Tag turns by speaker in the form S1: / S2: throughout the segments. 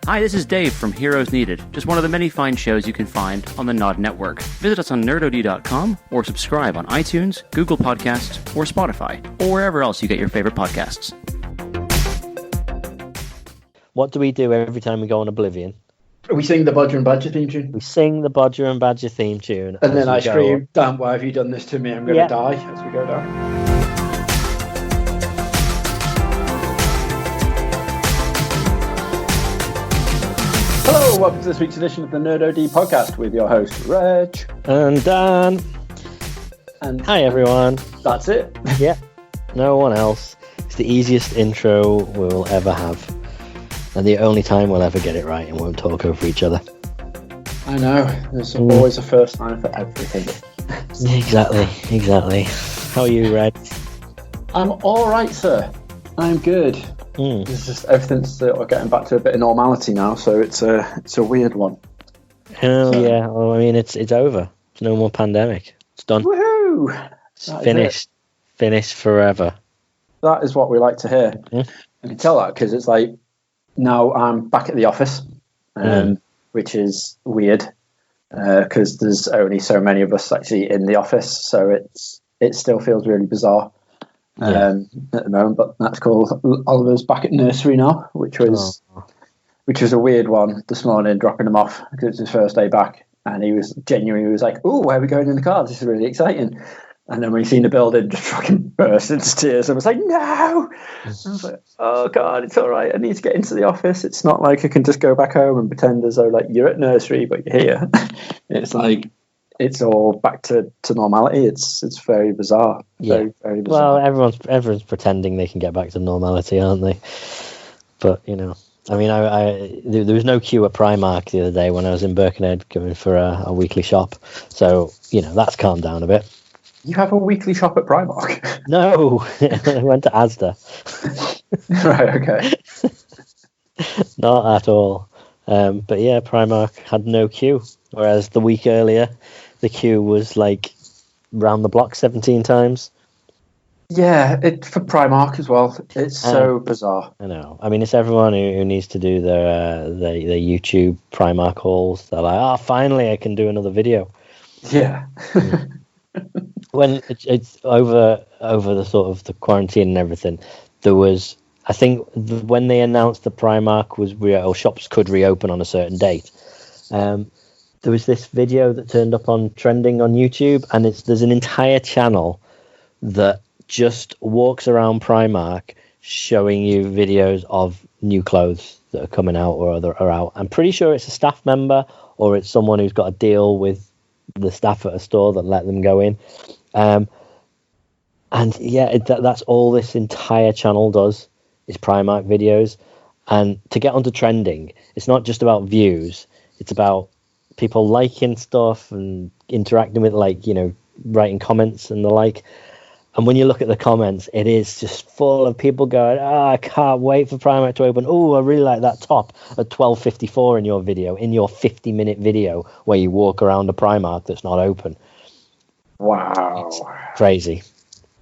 S1: Hi, this is Dave from Heroes Needed, just one of the many fine shows you can find on the Nod Network. Visit us on nerdod.com or subscribe on iTunes, Google Podcasts, or Spotify, or wherever else you get your favorite podcasts.
S2: What do we do every time we go on Oblivion?
S3: We sing the Bodger and Badger theme tune.
S2: We sing the Bodger and Badger theme tune.
S3: And then I scream, "Dan, why have you done this to me? I'm going to die," as we go down. Hello, welcome to this week's edition of the Nerd OD podcast with your host, Reg.
S2: And Dan.
S3: And
S2: hi, everyone.
S3: That's it.
S2: Yeah, no one else. It's the easiest intro we'll ever have. And the only time we'll ever get it right and won't talk over each other.
S3: I know. There's always a first time for everything.
S2: Exactly. How are you, Reg?
S3: I'm all right, sir. I'm good. It's just everything's sort of getting back to a bit of normality now, so it's a weird one.
S2: Oh yeah. Well, I mean, it's over. It's no more pandemic. It's done.
S3: Woohoo!
S2: It's finished. Finished forever.
S3: That is what we like to hear. I can tell that because it's like now I'm back at the office, which is weird because there's only so many of us actually in the office, so it still feels really bizarre. At the moment, but that's cool. Oliver's back at nursery now, which was a weird one this morning, dropping him off because it's his first day back, and he was like, "Oh, where are we going in the car? This is really exciting." And then when he seen the building, just fucking burst into tears. I was like, "No!" I was like, "Oh God, it's all right. I need to get into the office. It's not like I can just go back home and pretend as though like you're at nursery, but you're here." It's like it's all back to normality. It's very bizarre. Very bizarre.
S2: Well, everyone's pretending they can get back to normality, aren't they? But you know, I mean, there was no queue at Primark the other day when I was in Birkenhead going for a weekly shop. So you know, that's calmed down a bit.
S3: You have a weekly shop at Primark?
S2: No, I went to Asda.
S3: Right. Okay.
S2: Not at all. But yeah, Primark had no queue, whereas the week earlier, the queue was like round the block 17 times. Yeah,
S3: for Primark as well. It's so bizarre.
S2: I know. I mean, it's everyone who needs to do their YouTube Primark hauls. They're like, "Oh, finally, I can do another video."
S3: Yeah.
S2: When it's over the sort of the quarantine and everything, there was, I think, when they announced the Primark was or shops could reopen on a certain date. There was this video that turned up on trending on YouTube, and there's an entire channel that just walks around Primark showing you videos of new clothes that are coming out or are out. I'm pretty sure it's a staff member or it's someone who's got a deal with the staff at a store that let them go in. And yeah, that's all this entire channel does is Primark videos. And to get onto trending, it's not just about views, it's about people liking stuff and interacting with, like, you know, writing comments and the like. And when you look at the comments, it is just full of people going, I can't wait for Primark to open. Oh, I really like that top at 12:54 in your video, in your 50-minute video where you walk around a Primark that's not open.
S3: Wow.
S2: It's crazy.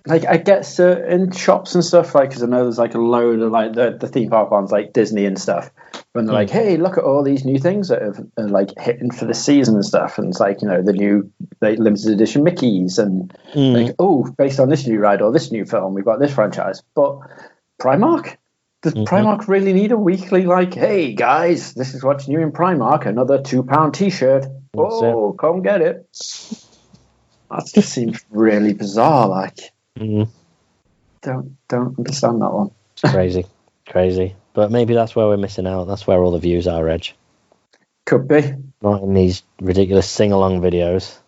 S3: Like, I get certain shops and stuff, like, because I know there's like a load of like the theme park ones, like Disney and stuff, when they're like, "Hey, look at all these new things that are like hitting for the season and stuff," and it's like, you know, the new like limited edition Mickeys and like, "Oh, based on this new ride or this new film, we've got this franchise." But Primark, does Primark really need a weekly like, "Hey guys, this is what's new in Primark, another £2 T-shirt. Oh, come get it." That just seems really bizarre. Like. Don't understand that one.
S2: Crazy. But maybe that's where we're missing out. That's where all the views are, Reg.
S3: Could be.
S2: Not in these ridiculous sing-along videos.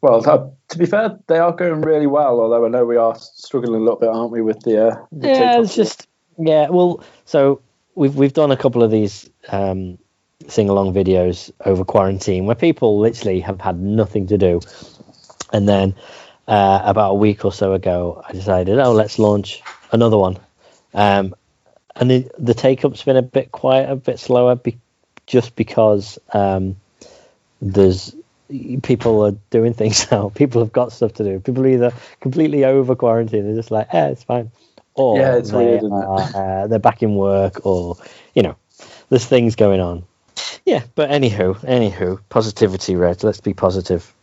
S3: Well, to be fair, they are going really well. Although I know we are struggling a little bit, aren't we, with the
S2: it's just Well, so we've done a couple of these sing-along videos over quarantine where people literally have had nothing to do. And then about a week or so ago, I decided, let's launch another one. And the take-up's been a bit quiet, a bit slower, just because there's people are doing things now. People have got stuff to do. People are either completely over quarantine, they're just like, it's fine. or
S3: Yeah, it's
S2: they
S3: weird, isn't it?
S2: they're back in work, or there's things going on. Yeah, but anywho, positivity, Red. Let's be positive.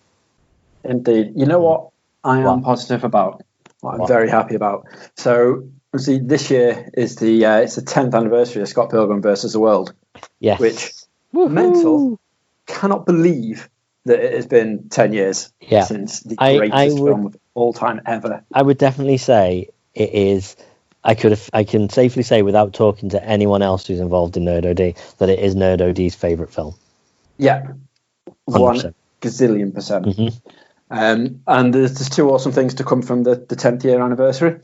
S3: Indeed. You know what I am
S2: What?
S3: positive about? What I'm
S2: What?
S3: very happy about. So, see, this year is it's the 10th anniversary of Scott Pilgrim versus the World.
S2: Yes.
S3: Which
S2: Woohoo!
S3: mental. Cannot believe that it has been 10 years since the greatest film of all time ever.
S2: I would definitely say it is. I can safely say, without talking to anyone else who's involved in Nerd OD, that it is Nerd OD's favourite film.
S3: Yeah,
S2: 100%.
S3: 1,000,000,000%.
S2: Mm-hmm.
S3: And there's two awesome things to come from the 10th year anniversary.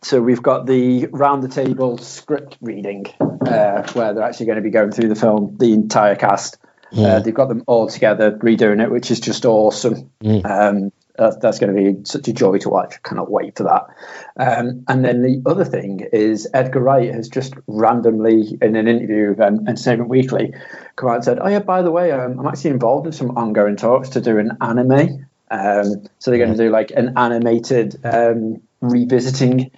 S3: So we've got the round the table script reading, where they're actually going to be going through the film, the entire cast. They've got them all together redoing it, which is just awesome. That's going to be such a joy to watch. Cannot wait for that. And then the other thing is Edgar Wright has just randomly, in an interview with Entertainment Weekly, come out and said, "Oh yeah, by the way, I'm actually involved in some ongoing talks to do an anime. So they're going to do like an animated revisiting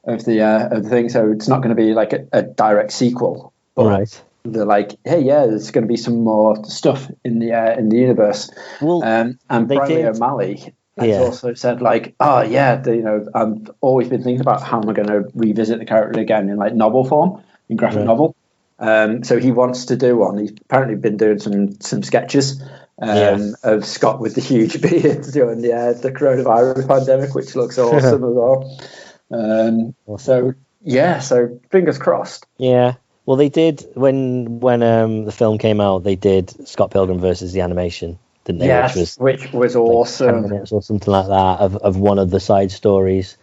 S3: of the thing. So it's not going to be like a direct sequel, but."
S2: Right.
S3: They're like, hey, yeah, there's going to be some more stuff in the universe.
S2: Well,
S3: and Brian O'Malley has also said, like, oh yeah, I've always been thinking about how am I going to revisit the character again in like novel form, in graphic novel. So he wants to do one. He's apparently been doing some sketches of Scott with the huge beard during the coronavirus pandemic, which looks awesome as well. So fingers crossed.
S2: Yeah. Well, they did when the film came out. They did Scott Pilgrim versus the animation, didn't they?
S3: Yes, which was awesome.
S2: 10 minutes or something like that of one of the side stories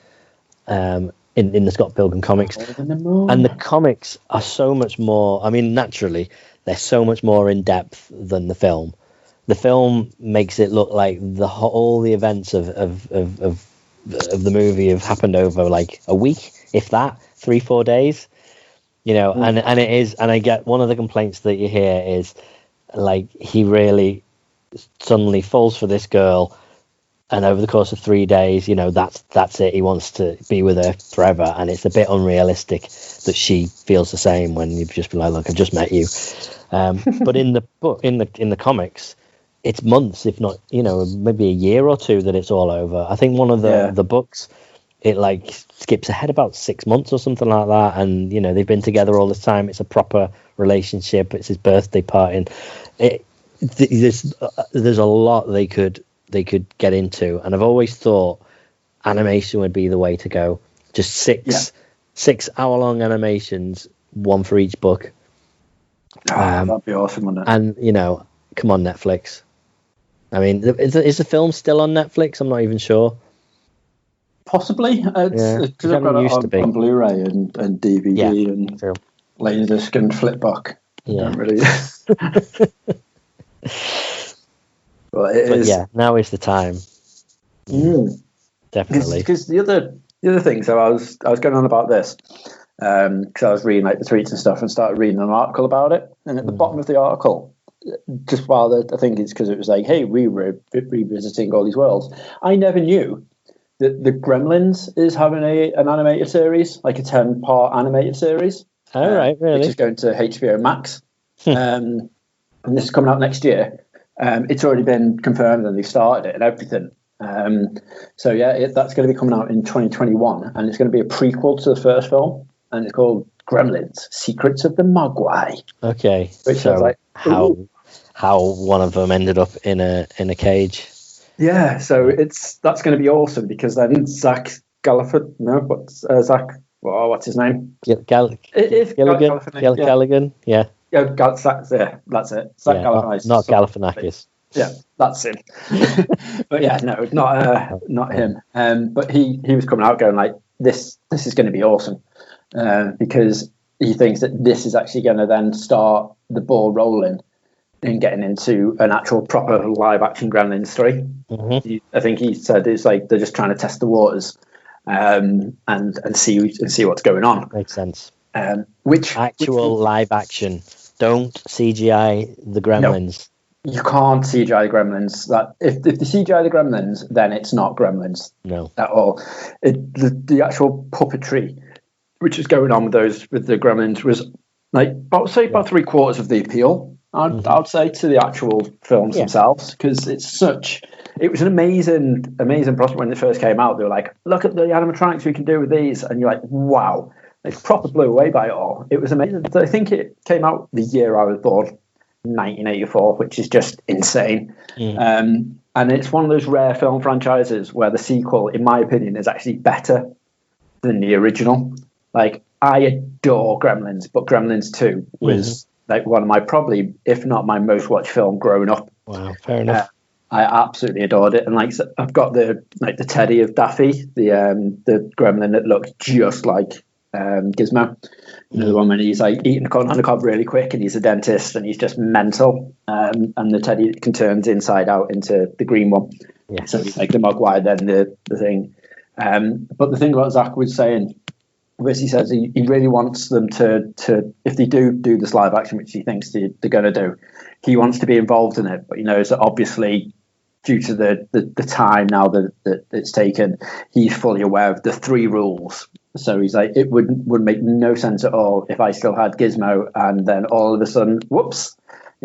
S2: in the Scott Pilgrim comics. And the comics are so much more. I mean, naturally, they're so much more in depth than the film. The film makes it look like all the events of the movie have happened over like a week, if that, 3-4 days. And it is, and I get one of the complaints that you hear is like he really suddenly falls for this girl, and over the course of 3 days, that's it. He wants to be with her forever, and it's a bit unrealistic that she feels the same when you've just been like, look, I've just met you. But in the book, in the comics, it's months, if not, maybe a year or two that it's all over. I think one of the books, it like skips ahead about 6 months or something like that, and they've been together all this time. It's a proper relationship. It's his birthday party. There's a lot they could get into, and I've always thought animation would be the way to go. Just 6 hour-long animations, one for each book.
S3: That'd be awesome, wouldn't it?
S2: And come on, Netflix. I mean, is the film still on Netflix? I'm not even sure.
S3: Possibly, because I've got it on Blu-ray and DVD and Laserdisc and Flipbook.
S2: Yeah,
S3: really. But
S2: now is the time. Definitely.
S3: Because the other thing, so I was going on about this because I was reading like the tweets and stuff and started reading an article about it, and at the bottom of the article, just while I think it's because it was like, hey, we were revisiting all these worlds. I never knew that the Gremlins is having an animated series, like a 10-part animated series.
S2: Oh, right, really?
S3: Which is going to HBO Max. And this is coming out next year. It's already been confirmed and they've started it and everything. That's going to be coming out in 2021, and it's going to be a prequel to the first film, and it's called Gremlins: Secrets of the Mogwai.
S2: Okay,
S3: which so
S2: like how one of them ended up in a cage.
S3: Yeah, so that's going to be awesome because then Zach Galliford, what's his name?
S2: Gilligan. Yeah.
S3: Yeah, that's it. Zach Galifianakis.
S2: Not Galifianakis.
S3: Yeah, that's him. But yeah, no, not him. But he was coming out going like, this is going to be awesome because he thinks that this is actually going to then start the ball rolling in getting into an actual proper live action Gremlins story.
S2: Mm-hmm.
S3: I think he said it's like they're just trying to test the waters and see what's going on.
S2: Makes sense.
S3: Which
S2: live action. Don't CGI the Gremlins.
S3: you can't CGI the Gremlins. That if they CGI the Gremlins, then it's not Gremlins.
S2: No,
S3: at all. The actual puppetry, which is going on with the Gremlins, was like about 3/4 of the appeal. I'd say to the actual films themselves, because it was an amazing prospect when they first came out. They were like, look at the animatronics we can do with these, and you're like, wow, they proper blew away by it all. It was amazing. I think it came out the year I was born, 1984, which is just insane. And it's one of those rare film franchises where the sequel, in my opinion, is actually better than the original. Like, I adore Gremlins, but Gremlins 2 was like one of my, probably, if not my most watched film growing up.
S2: Wow, fair enough.
S3: I absolutely adored it. And like, I've got the teddy of Daffy, the gremlin that looks just like Gizmo. You know, the one when he's like eating a corn on the cob really quick, and he's a dentist, and he's just mental. And the teddy can turn inside out into the green one. Yeah. So he's like the Mogwai, then the thing. But the thing about Zach was saying, which he says he really wants them to if they do this live action, which he thinks they're going to do, he wants to be involved in it. But he knows that obviously, due to the time now that it's taken, he's fully aware of the 3 rules. So he's like, it would make no sense at all if I still had Gizmo and then all of a sudden, whoops,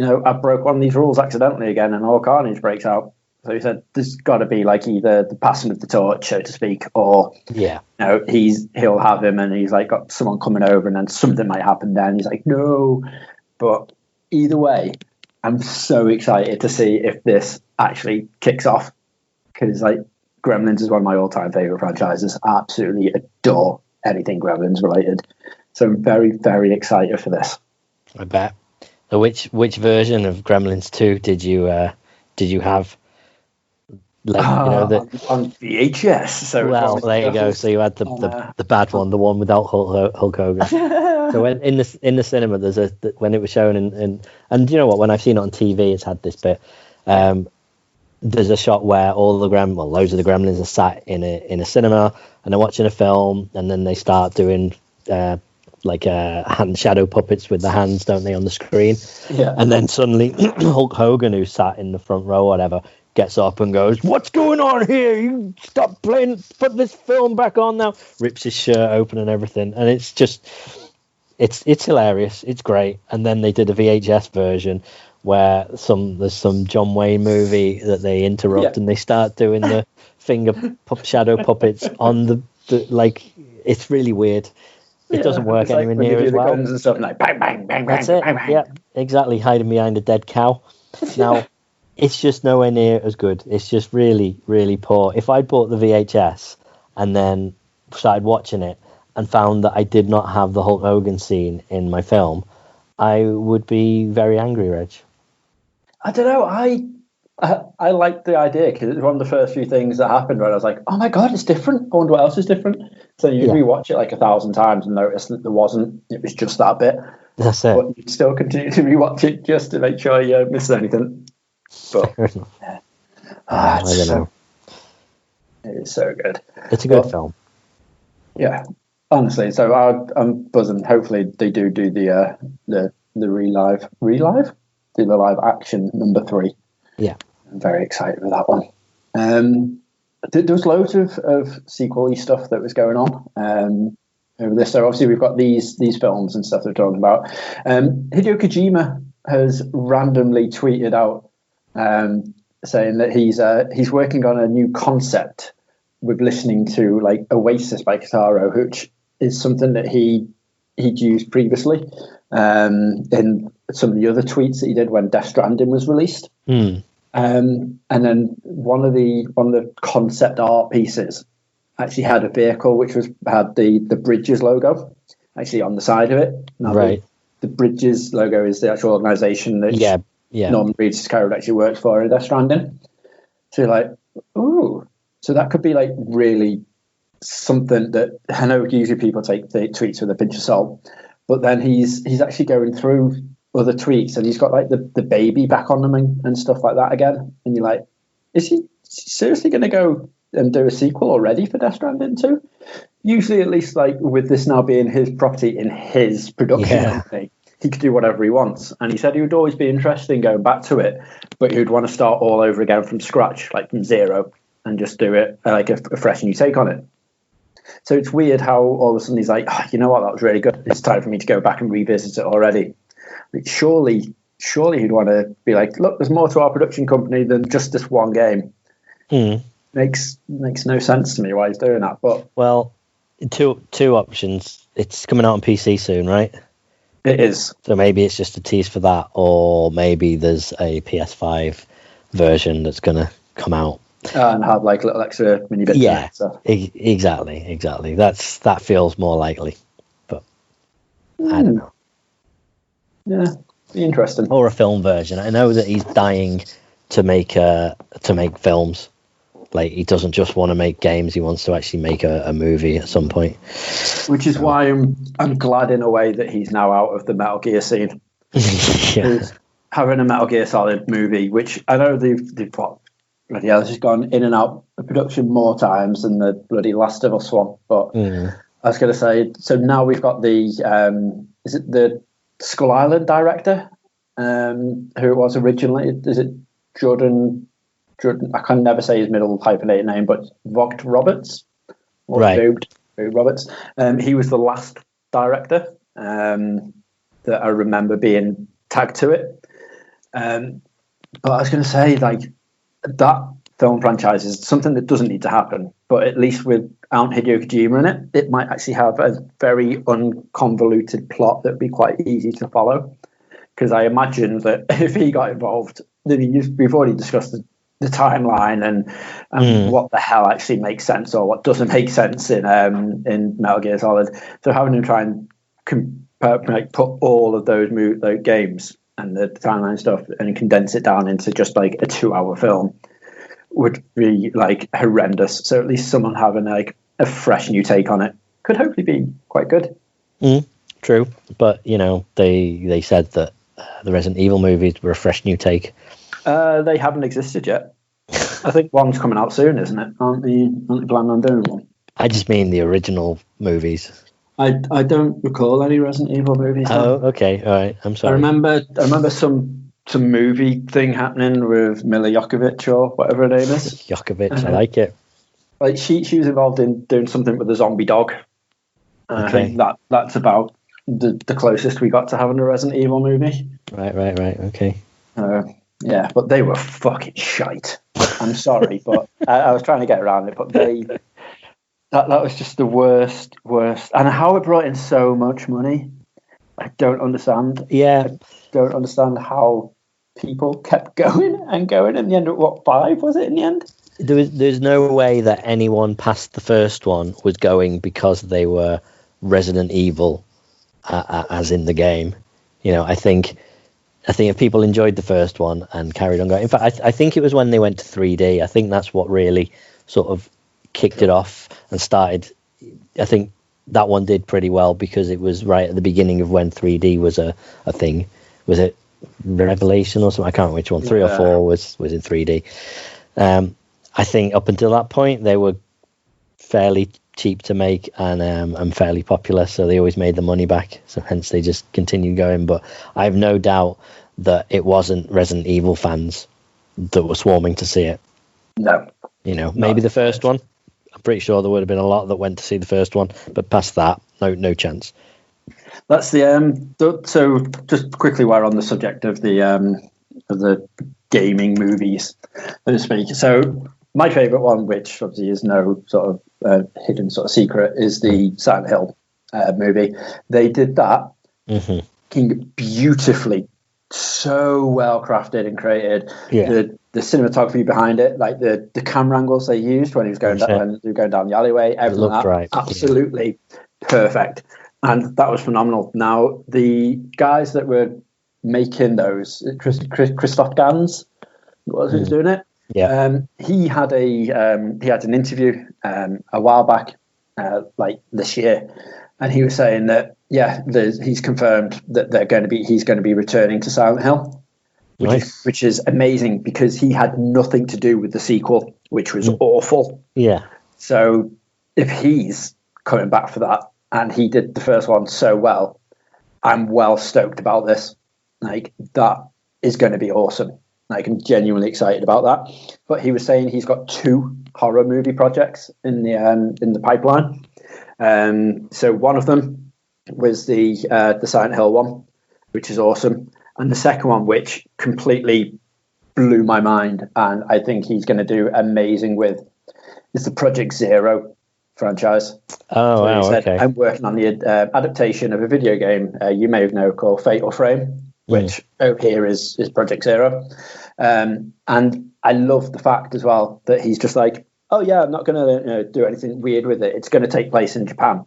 S3: I broke one of these rules accidentally again and all carnage breaks out. So he said, there's got to be like either the passing of the torch, so to speak, or he'll have him and he's like got someone coming over and then something might happen then. He's like, no. But either way, I'm so excited to see if this actually kicks off, because like Gremlins is one of my all-time favorite franchises. I absolutely adore anything Gremlins related. So I'm very, very excited for this.
S2: I bet. So which version of Gremlins 2 did you have? Like,
S3: on VHS. So
S2: well, there you go. So you had the bad one, the one without Hulk Hogan. So when in the cinema, when it was shown and you know what? When I've seen it on TV, it's had this bit. There's a shot where loads of the Gremlins are sat in a cinema and they're watching a film, and then they start doing hand shadow puppets with the hands, don't they, on the screen? Yeah. And then suddenly Hulk Hogan, who's sat in the front row, or whatever, gets up and goes, "What's going on here? You stop playing, put this film back on now." Rips his shirt open and everything. And it's just, it's hilarious. It's great. And then they did a VHS version where there's some John Wayne movie that they interrupt and they start doing the finger shadow puppets on the it's really weird. It doesn't work anywhere near as well.
S3: Guns and stuff like bang, bang, bang,
S2: That's
S3: bang,
S2: it.
S3: bang, bang.
S2: Yeah, exactly. Hiding behind a dead cow. Now, it's just nowhere near as good. It's just really, really poor. If I bought the VHS and then started watching it and found that I did not have the Hulk Hogan scene in my film, I would be very angry, Reg.
S3: I don't know. I liked the idea because it was one of the first few things that happened where I was like, oh my God, it's different. I wonder what else is different. So you rewatch it like 1,000 times and notice that it was just that bit.
S2: That's it.
S3: But you'd still continue to rewatch it just to make sure you miss anything. But
S2: I don't know.
S3: It is so good.
S2: It's a good film.
S3: Yeah, honestly. So I'm buzzing. Hopefully they do the relive, do the live action number 3. Yeah, I'm very excited with that one. There was loads of sequel-y stuff that was going on over this. So obviously we've got these films and stuff they're talking about. Hideo Kojima has randomly tweeted out saying that he's working on a new concept with listening to like Oasis by Kitaro, which is something that he'd used previously in some of the other tweets that he did when Death Stranding was released. And then one of the concept art pieces actually had a vehicle which had the Bridges logo actually on the side of it. Now, right. The Bridges logo is the actual organisation that Norman Reedus' character actually works for in Death Stranding. So you're like, ooh, so that could be like really something that I know usually people take the tweets with a pinch of salt, but then he's actually going through other tweets and he's got like the baby back on them and stuff like that again. And you're like, is he seriously going to go and do a sequel already for Death Stranding 2? Usually, at least like with this now being his property in his production company, he could do whatever he wants. And he said he would always be interested in going back to it, but he would want to start all over again from scratch, like from zero, and just do it like a fresh new take on it. So it's weird how all of a sudden he's like, you know what, that was really good. It's time for me to go back and revisit it already. Like, surely he'd want to be like, look, there's more to our production company than just this one game. Makes no sense to me why he's doing that. But
S2: well, two options. It's coming out on PC soon, right?
S3: It is.
S2: So maybe it's just a tease for that, or maybe there's a PS5 version that's going to come out.
S3: And have like little extra mini bits.
S2: Yeah, exactly. That feels more likely, but I don't know.
S3: Yeah, be interesting.
S2: Or a film version. I know that he's dying to make films. Like, he doesn't just want to make games; he wants to actually make a movie at some point.
S3: Which is why I'm glad in a way that he's now out of the Metal Gear scene.
S2: Yeah.
S3: Having a Metal Gear Solid movie, which I know they've got. Bloody hell, this has gone in and out of production more times than the bloody Last of Us one. But I was going to say, so now we've got the is it the Skull Island director, who it was originally? Is it Jordan? I can never say his middle hyphenated name, but Vogt Roberts, or
S2: right?
S3: Vogt Roberts. He was the last director that I remember being tagged to it. But I was going to say, like, that film franchise is something that doesn't need to happen, but at least without Hideo Kojima in it, it might actually have a very unconvoluted plot that would be quite easy to follow. Because I imagine that if he got involved, then we've already discussed the timeline and what the hell actually makes sense or what doesn't make sense in Metal Gear Solid. So having him try and put all of those games and the timeline stuff and condense it down into just like a 2-hour film would be like horrendous. So at least someone having like a fresh new take on it could hopefully be quite good.
S2: True, but you know, they said that the Resident Evil movies were a fresh new take.
S3: They haven't existed yet. I think one's coming out soon, isn't it? Aren't they planning on doing one?
S2: I just mean the original movies.
S3: I don't recall any Resident Evil movies.
S2: Oh, okay, all right. I'm sorry.
S3: I remember some movie thing happening with Mila Jovovich or whatever her name is.
S2: Jovovich, I like it.
S3: Like she was involved in doing something with a zombie dog. I think that's about the closest we got to having a Resident Evil movie.
S2: Right. Okay.
S3: Yeah, but they were fucking shite. I'm sorry, but I was trying to get around it, but that was just the worst. And how it brought in so much money, I don't understand.
S2: Yeah.
S3: I don't understand how people kept going in the end. What, 5 was it in the end?
S2: There's no way that anyone past the first one was going because they were Resident Evil, as in the game. You know, I think if people enjoyed the first one and carried on going. In fact, I think it was when they went to 3D. I think that's what really sort of kicked it off and started. I think that one did pretty well because it was right at the beginning of when 3D was a thing. Was it Revelation or something? I can't remember which one. 3 or 4 was in 3D. I think up until that point they were fairly cheap to make and fairly popular, so they always made the money back. So hence they just continued going. But I have no doubt that it wasn't Resident Evil fans that were swarming to see it.
S3: No.
S2: You know, maybe the first one. I'm pretty sure there would have been a lot that went to see the first one, but past that, no chance.
S3: That's so just quickly, while on the subject of the gaming movies, so to speak. So my favourite one, which obviously is no sort of hidden sort of secret, is the Silent Hill movie. They did that beautifully, so well crafted and created.
S2: Yeah.
S3: The cinematography behind it, like the camera angles they used when he was going down the alleyway, everything
S2: looked right.
S3: Absolutely perfect, and that was phenomenal. Now the guys that were making those, Christoph Gans was who's doing it.
S2: Yeah,
S3: he had an interview a while back, like this year, and he was saying that he's confirmed that he's going to be returning to Silent Hill. Which is amazing because he had nothing to do with the sequel, which was awful.
S2: Yeah.
S3: So if he's coming back for that and he did the first one so well, I'm well stoked about this. Like, that is going to be awesome. Like, I'm genuinely excited about that. But he was saying he's got 2 horror movie projects in the pipeline. So one of them was the Silent Hill one, which is awesome, and the second one, which completely blew my mind, and I think he's going to do amazing with, is the Project Zero franchise.
S2: Oh, so wow, okay.
S3: I'm working on the adaptation of a video game you may have known called Fatal Frame, which over here is Project Zero. And I love the fact as well that he's just like, oh yeah, I'm not going to do anything weird with it. It's going to take place in Japan.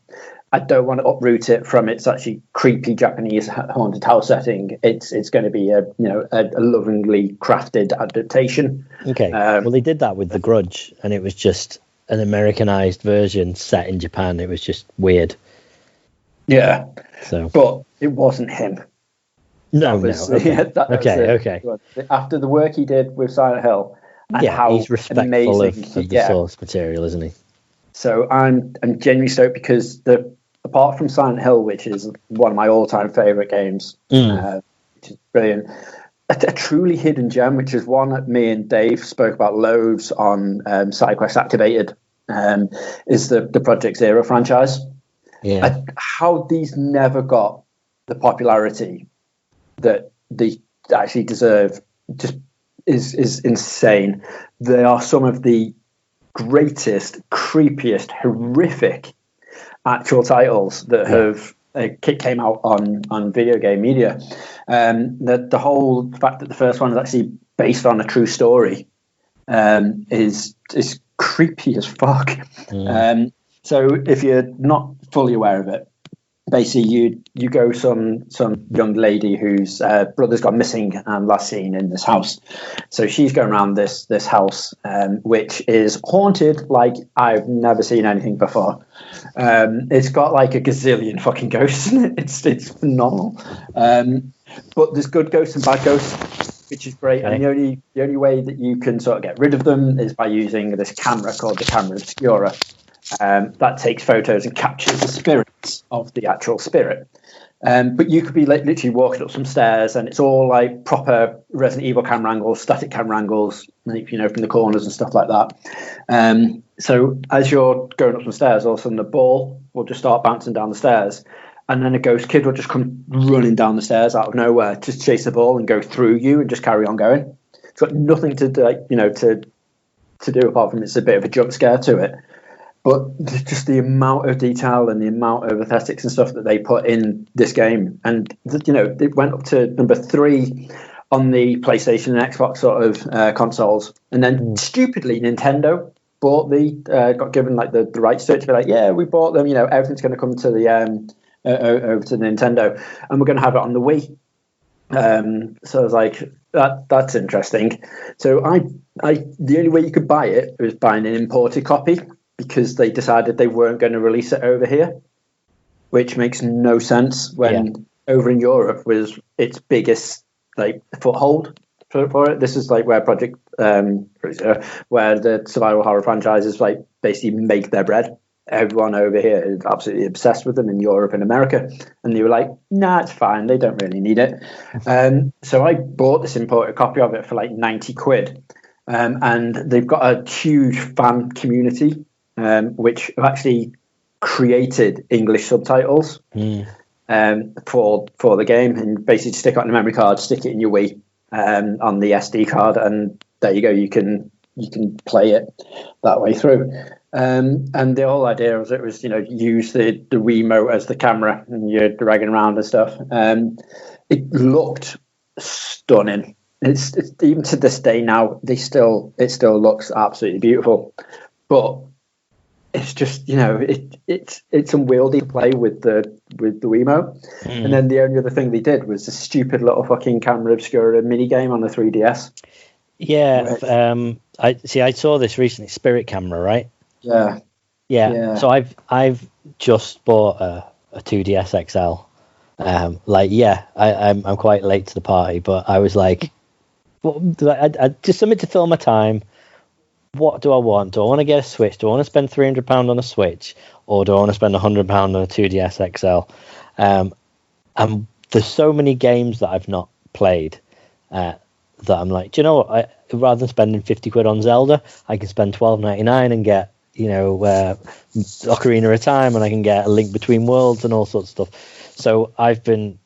S3: I don't want to uproot it from its actually creepy Japanese haunted house setting. It's going to be a lovingly crafted adaptation.
S2: Okay. Well, they did that with The Grudge, and it was just an Americanized version set in Japan. It was just weird.
S3: Yeah.
S2: So,
S3: but it wasn't him.
S2: No. Okay.
S3: Yeah,
S2: okay.
S3: After the work he did with Silent Hill, and how
S2: he's respectful of the source material, isn't he?
S3: So I'm genuinely stoked because apart from Silent Hill, which is one of my all-time favorite games, which is brilliant, a truly hidden gem, which is one that me and Dave spoke about loads on Sidequest Activated, is the Project Zero franchise.
S2: Yeah.
S3: How these never got the popularity that they actually deserve just is insane. They are some of the greatest, creepiest, horrific actual titles that have came out on video game media. The whole fact that the first one is actually based on a true story is creepy as fuck. So if you're not fully aware of it, basically you go some young lady whose brother's gone missing and last seen in this house. So she's going around this house, which is haunted like I've never seen anything before. It's got like a gazillion fucking ghosts in it. It's phenomenal. But there's good ghosts and bad ghosts, which is great. Okay. And the only way that you can sort of get rid of them is by using this camera called the camera obscura. That takes photos and captures the spirits of the actual spirit. But you could be literally walking up some stairs and it's all like proper Resident Evil camera angles, static camera angles, like, from the corners and stuff like that. So as you're going up some stairs, all of a sudden the ball will just start bouncing down the stairs. And then a ghost kid will just come running down the stairs out of nowhere, just chase the ball and go through you and just carry on going. It's got nothing to do, to do apart from it's a bit of a jump scare to it. But just the amount of detail and the amount of aesthetics and stuff that they put in this game. And, it went up to number 3 on the PlayStation and Xbox sort of consoles. And then stupidly, Nintendo got given like the rights to it to be like, yeah, we bought them, everything's going to come to the over to the Nintendo and we're going to have it on the Wii. So I was like, that's interesting. So the only way you could buy it was buying an imported copy, because they decided they weren't going to release it over here, which makes no sense when over in Europe was its biggest like foothold for it. This is like where where the survival horror franchises like basically make their bread. Everyone over here is absolutely obsessed with them in Europe and America, and they were like, nah, it's fine, they don't really need it. So I bought this imported copy of it for like 90 quid, and they've got a huge fan community which have actually created English subtitles for the game, and basically stick it on a memory card, stick it in your Wii on the SD card, and there you go. You can play it that way through. And the whole idea was use the Wiimote as the camera and you're dragging around and stuff. It looked stunning. It's even to this day now, it still looks absolutely beautiful, but it's just it's unwieldy to play with the Wiimote. And then the only other thing they did was a stupid little fucking camera obscura mini game on the 3DS.
S2: I saw this recently, Spirit Camera, right?
S3: Yeah.
S2: So I've just bought a 2DS XL. I'm quite late to the party, but I was like, I just something to fill my time. What do I want? Do I want to get a Switch? Do I want to spend £300 on a Switch, or do I want to spend £100 on a 2DS XL? there's so many games that I've not played that I'm like, do you know what? Rather than spending £50 on Zelda, I can spend £12.99 and get, Ocarina of Time, and I can get A Link Between Worlds and all sorts of stuff. So I've been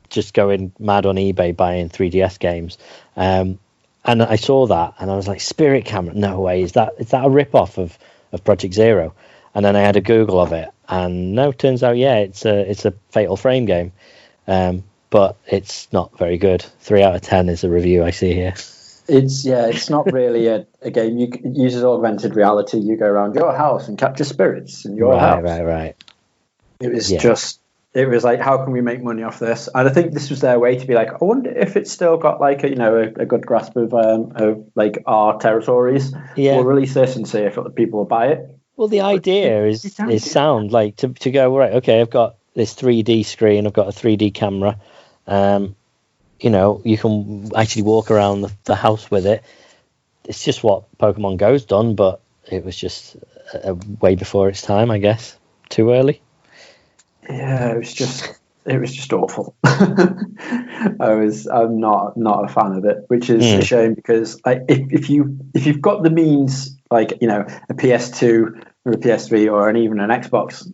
S2: just going mad on eBay buying 3DS games. And I saw that and I was like, Spirit Camera? No way. Is that a rip-off of Project Zero? And then I had a Google of it, and no, turns out, yeah, it's a Fatal Frame game. But it's not very good. 3 out of 10 is the review I see here.
S3: It's not really a game. It uses augmented reality. You go around your house and capture spirits in your house.
S2: Right.
S3: It was like, how can we make money off this? And I think this was their way to be like, I wonder if it's still got like a good grasp of like our territories.
S2: Yeah.
S3: We'll release this and see if people will buy it.
S2: Well, the idea is sound like to go, right, okay, I've got this 3D screen, I've got a 3D camera. You can actually walk around the house with it. It's just what Pokemon Go's done, but it was just way before its time, I guess. Too early.
S3: Yeah, it was just awful. I'm not a fan of it, which is a shame, because if you've got the means, like, a PS2 or a PS3 or even an Xbox,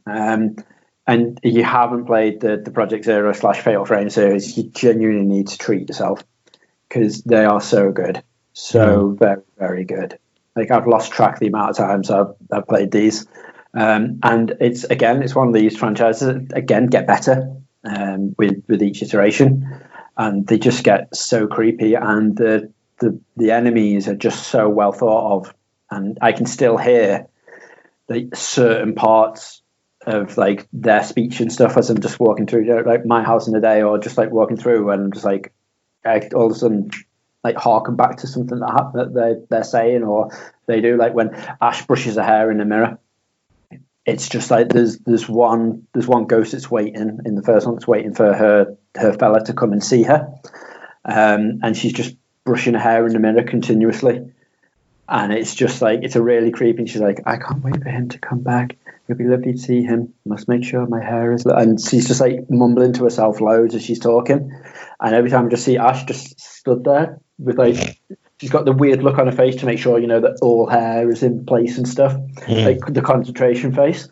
S3: and you haven't played the Project Zero / Fatal Frame series, you genuinely need to treat yourself, because they are so good. So very, very good. Like, I've lost track of the amount of times I've played these. And it's one of these franchises that, again, get better with each iteration. And they just get so creepy. And the enemies are just so well thought of. And I can still hear certain parts of like their speech and stuff as I'm just walking through, like my house in the day, or just like walking through, and just like I all of a sudden like harken back to something that they're saying, or they do, like when Ash brushes her hair in the mirror. It's just like there's one ghost that's waiting in the first one, that's waiting for her fella to come and see her, and she's just brushing her hair in the mirror continuously, and it's just like, it's a really creepy. And she's like, I can't wait for him to come back. It'll be lovely to see him. Must make sure my hair is... And she's just like mumbling to herself loads as she's talking. And every time I just see Ash just stood there with like... She's got the weird look on her face to make sure, that all hair is in place and stuff. Like the concentration face.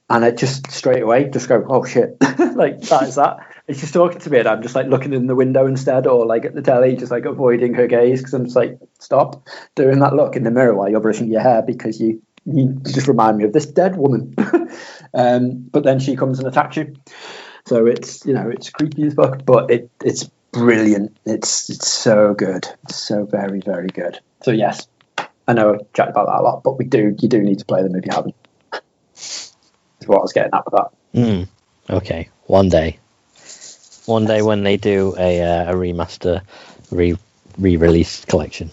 S3: And I just straight away just go, oh shit. Like, that is that. And she's talking to me and I'm just like looking in the window instead, or like at the telly, just like avoiding her gaze, because I'm just like, stop doing that look in the mirror while you're brushing your hair, because you just remind me of this dead woman. But then she comes and attacks you. So it's, it's creepy as fuck, but it's brilliant. It's so good. It's so very, very good. So yes, I know I've chatted about that a lot, but you do need to play them if you haven't. That's what I was getting at with that.
S2: Okay. One day when they do a remaster, re-release collection.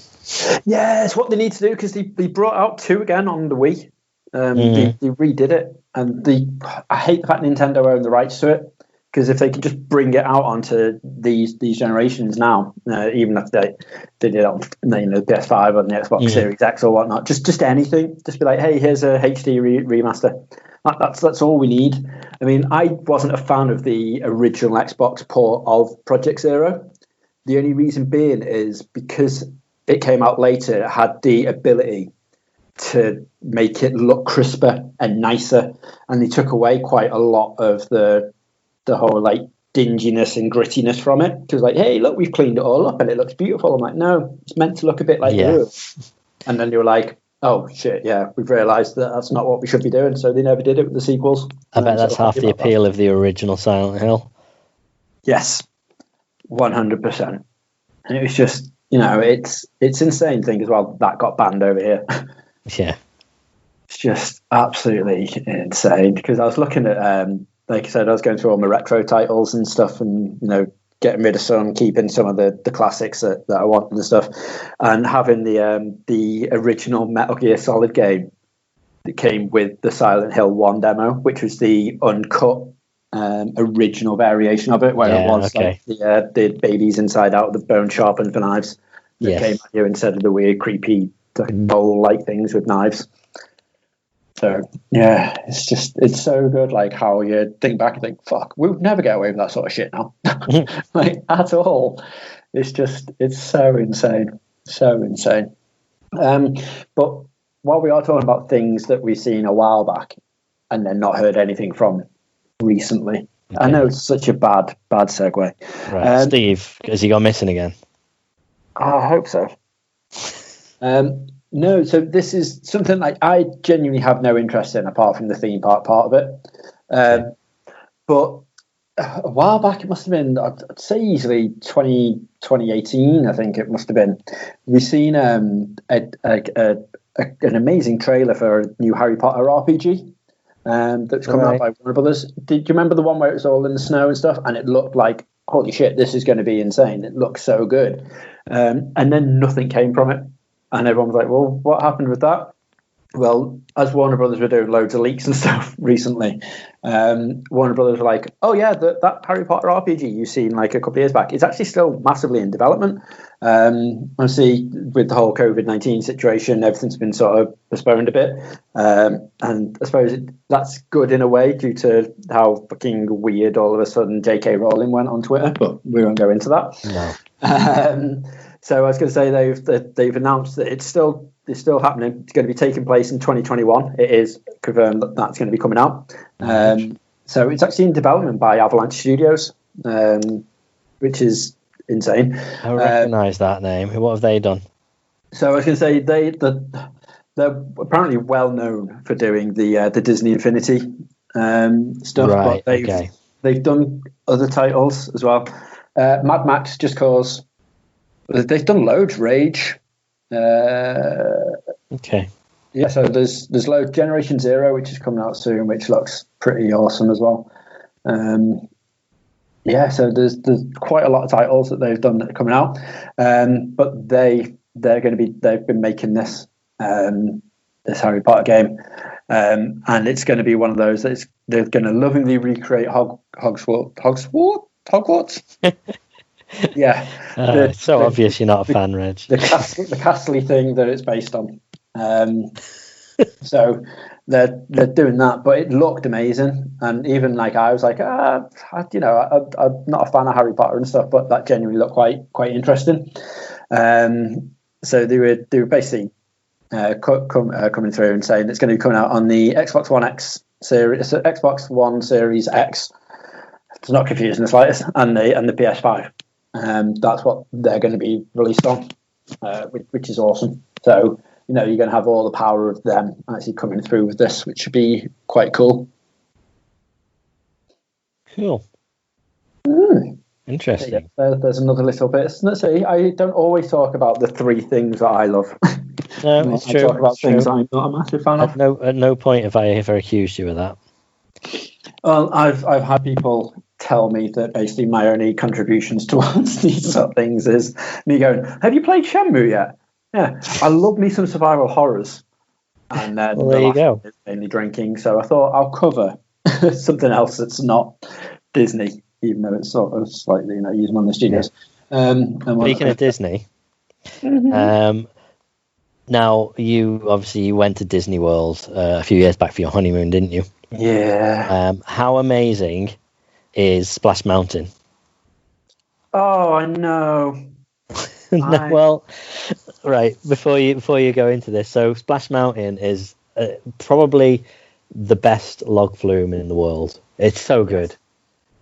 S3: Yeah, it's what they need to do, because they brought out 2 again on the Wii. They redid it, and I hate the fact Nintendo own the rights to it, because if they could just bring it out onto these generations now, even if they did it on the PS5 or the Xbox Series X or whatnot, just anything, just be like, hey, here's a HD remaster. That's all we need. I mean, I wasn't a fan of the original Xbox port of Project Zero. The only reason being is because it came out later, it had the ability to make it look crisper and nicer, and they took away quite a lot of the whole like dinginess and grittiness from it. Because like, hey, look, we've cleaned it all up and it looks beautiful. I'm like, no, it's meant to look a bit like this. And then they were like, oh shit, yeah, we've realised that's not what we should be doing, so they never did it with the sequels.
S2: I bet that's half the appeal of the original Silent Hill.
S3: Yes, 100%. And it was just, it's insane thing as well that got banned over here.
S2: Yeah,
S3: it's just absolutely insane, because I was looking at like I said, I was going through all my retro titles and stuff, and getting rid of some, keeping some of the classics that I wanted and stuff, and having the original Metal Gear Solid game that came with the Silent Hill 1 demo, which was the uncut original variation of it, where it was like the babies inside out, the bone sharpened for knives that came at you instead of the weird creepy bowl like things with knives. So yeah, it's so good. Like how you think back and think, fuck, we'll never get away with that sort of shit now, like at all. It's so insane, so insane. But while we are talking about things that we've seen a while back and then not heard anything from recently, I know it's such a bad segue.
S2: Right, Steve, has he gone missing again?
S3: I hope so. No, so this is something like I genuinely have no interest in apart from the theme park part of it. But a while back, it must have been, I'd say easily 2018, I think it must have been. We've seen an amazing trailer for a new Harry Potter RPG that's coming out by Warner Brothers. Did you remember the one where it was all in the snow and stuff? And it looked like, holy shit, this is going to be insane. It looks so good. And then nothing came from it. And everyone was like, well, what happened with that? Well, as Warner Brothers were doing loads of leaks and stuff recently, Warner Brothers were like, oh yeah, that Harry Potter RPG you've seen like a couple of years back, it's actually still massively in development. Obviously, with the whole COVID-19 situation, everything's been sort of postponed a bit. And I suppose that's good in a way due to how fucking weird all of a sudden J.K. Rowling went on Twitter, but we won't go into that. No. So I was going to say they've announced that it's still happening. It's going to be taking place in 2021. It is confirmed that that's going to be coming out. So it's actually in development by Avalanche Studios, which is insane.
S2: I recognise that name. What have they done?
S3: So I was going to say they're apparently well known for doing the Disney Infinity stuff.
S2: Right.
S3: But they've done other titles as well. Mad Max, Just Cause. They've done loads. Rage.
S2: Okay.
S3: Yeah, so there's loads. Generation Zero, which is coming out soon, which looks pretty awesome as well. Yeah, so there's quite a lot of titles that they've done that are coming out. But they've been making this Harry Potter game, and it's going to be one of those that they're going to lovingly recreate Hogwarts. Yeah,
S2: it's so obvious you're not a fan, Reg.
S3: The castle thing that it's based on. So they're doing that, but it looked amazing, and even like I was like, I'm not a fan of Harry Potter and stuff, but that genuinely looked quite interesting. So they were basically coming through and saying it's going to be coming out on the Xbox One X series, Xbox One Series X. It's not confusing the slightest, and the PS5. That's what they're going to be released on, which is awesome. So, you're going to have all the power of them actually coming through with this, which should be quite cool.
S2: Cool. Interesting.
S3: There's another little bit. Let's see, I don't always talk about the three things that I love.
S2: No, it's true.
S3: I talk about things I'm not a massive fan of.
S2: At no point have I ever accused you of that.
S3: Well, I've had people tell me that basically my only contributions towards these sort of things is me going, have you played Shenmue yet? Yeah, I love me some survival horrors. And
S2: well, there you go.
S3: Mainly drinking, so I thought I'll cover something else that's not Disney, even though it's sort of slightly, using one of the studios.
S2: Speaking of Disney, now you went to Disney World a few years back for your honeymoon, didn't you?
S3: Yeah.
S2: How amazing is Splash Mountain?
S3: Oh, I know.
S2: Well, right, before you go into this, so Splash Mountain is probably the best log flume in the world. It's so good.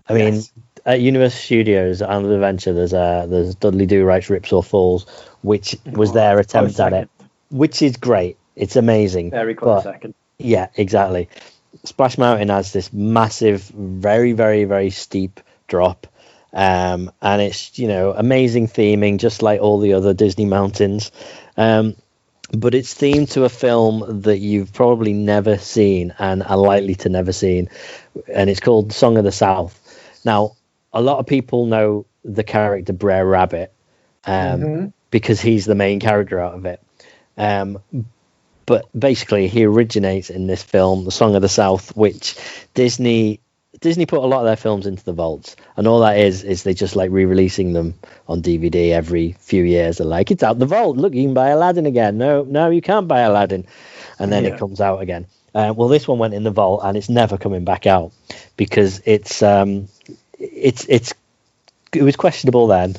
S2: I mean, at Universal Studios and Adventure, there's Dudley Do Right's Rips or Falls, which was their attempt at it, which is great. It's amazing.
S3: Very close second.
S2: Yeah, exactly. Splash Mountain has this massive, very, very, very steep drop. And it's, amazing theming, just like all the other Disney mountains. But it's themed to a film that you've probably never seen and are likely to never seen. And it's called Song of the South. Now, a lot of people know the character Brer Rabbit because he's the main character out of it. But basically, he originates in this film, The Song of the South, which Disney put a lot of their films into the vaults, and all that is they just like re-releasing them on DVD every few years. They're like, it's out the vault. Look, you can buy Aladdin again. No, you can't buy Aladdin, and then it comes out again. Well, this one went in the vault, and it's never coming back out because it was questionable then,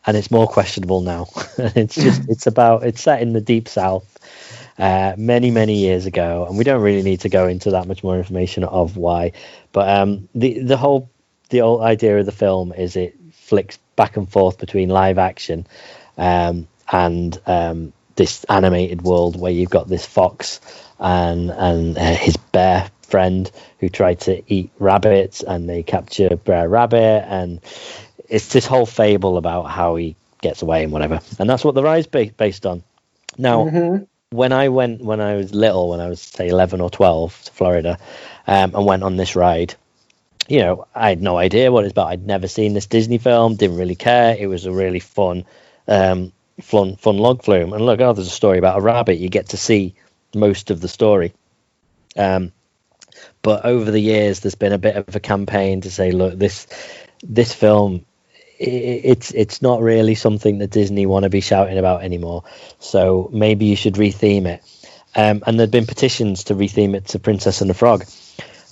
S2: and it's more questionable now. It's set in the deep south, many years ago, and we don't really need to go into that much more information of why. But the whole idea of the film is it flicks back and forth between live action and this animated world where you've got this fox and his bear friend who try to eat rabbits, and they capture Brer Rabbit, and it's this whole fable about how he gets away and whatever, and that's what the ride's based on. Now, when I was little, when I was say 11 or 12 to Florida, and went on this ride, I had no idea what it's about. I'd never seen this Disney film, didn't really care. It was a really fun log flume, and look, there's a story about a rabbit. You get to see most of the story. But over the years, there's been a bit of a campaign to say, look, this film, it's not really something that Disney want to be shouting about anymore. So maybe you should retheme it. And there'd been petitions to retheme it to Princess and the Frog,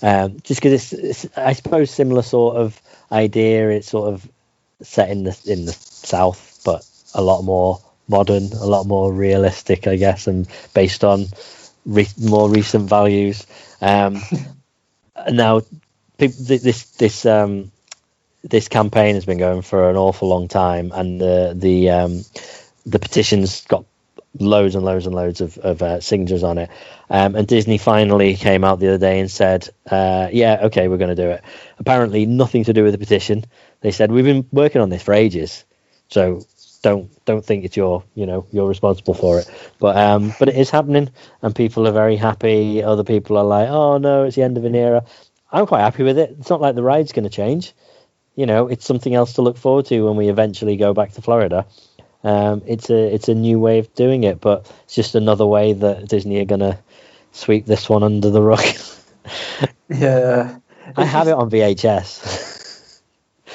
S2: just because it's I suppose similar sort of idea. It's sort of set in the South, but a lot more modern, a lot more realistic, I guess, and based on more recent values. Now, this campaign has been going for an awful long time, and the petitions got loads and loads and loads of signatures on it. And Disney finally came out the other day and said, "Yeah, okay, we're going to do it." Apparently, nothing to do with the petition. They said, "We've been working on this for ages, so don't think it's you're responsible for it." But it is happening, and people are very happy. Other people are like, "Oh no, it's the end of an era." I'm quite happy with it. It's not like the ride's going to change. It's something else to look forward to when we eventually go back to Florida. It's a new way of doing it, but it's just another way that Disney are going to sweep this one under the rug.
S3: Yeah,
S2: I have it on VHS.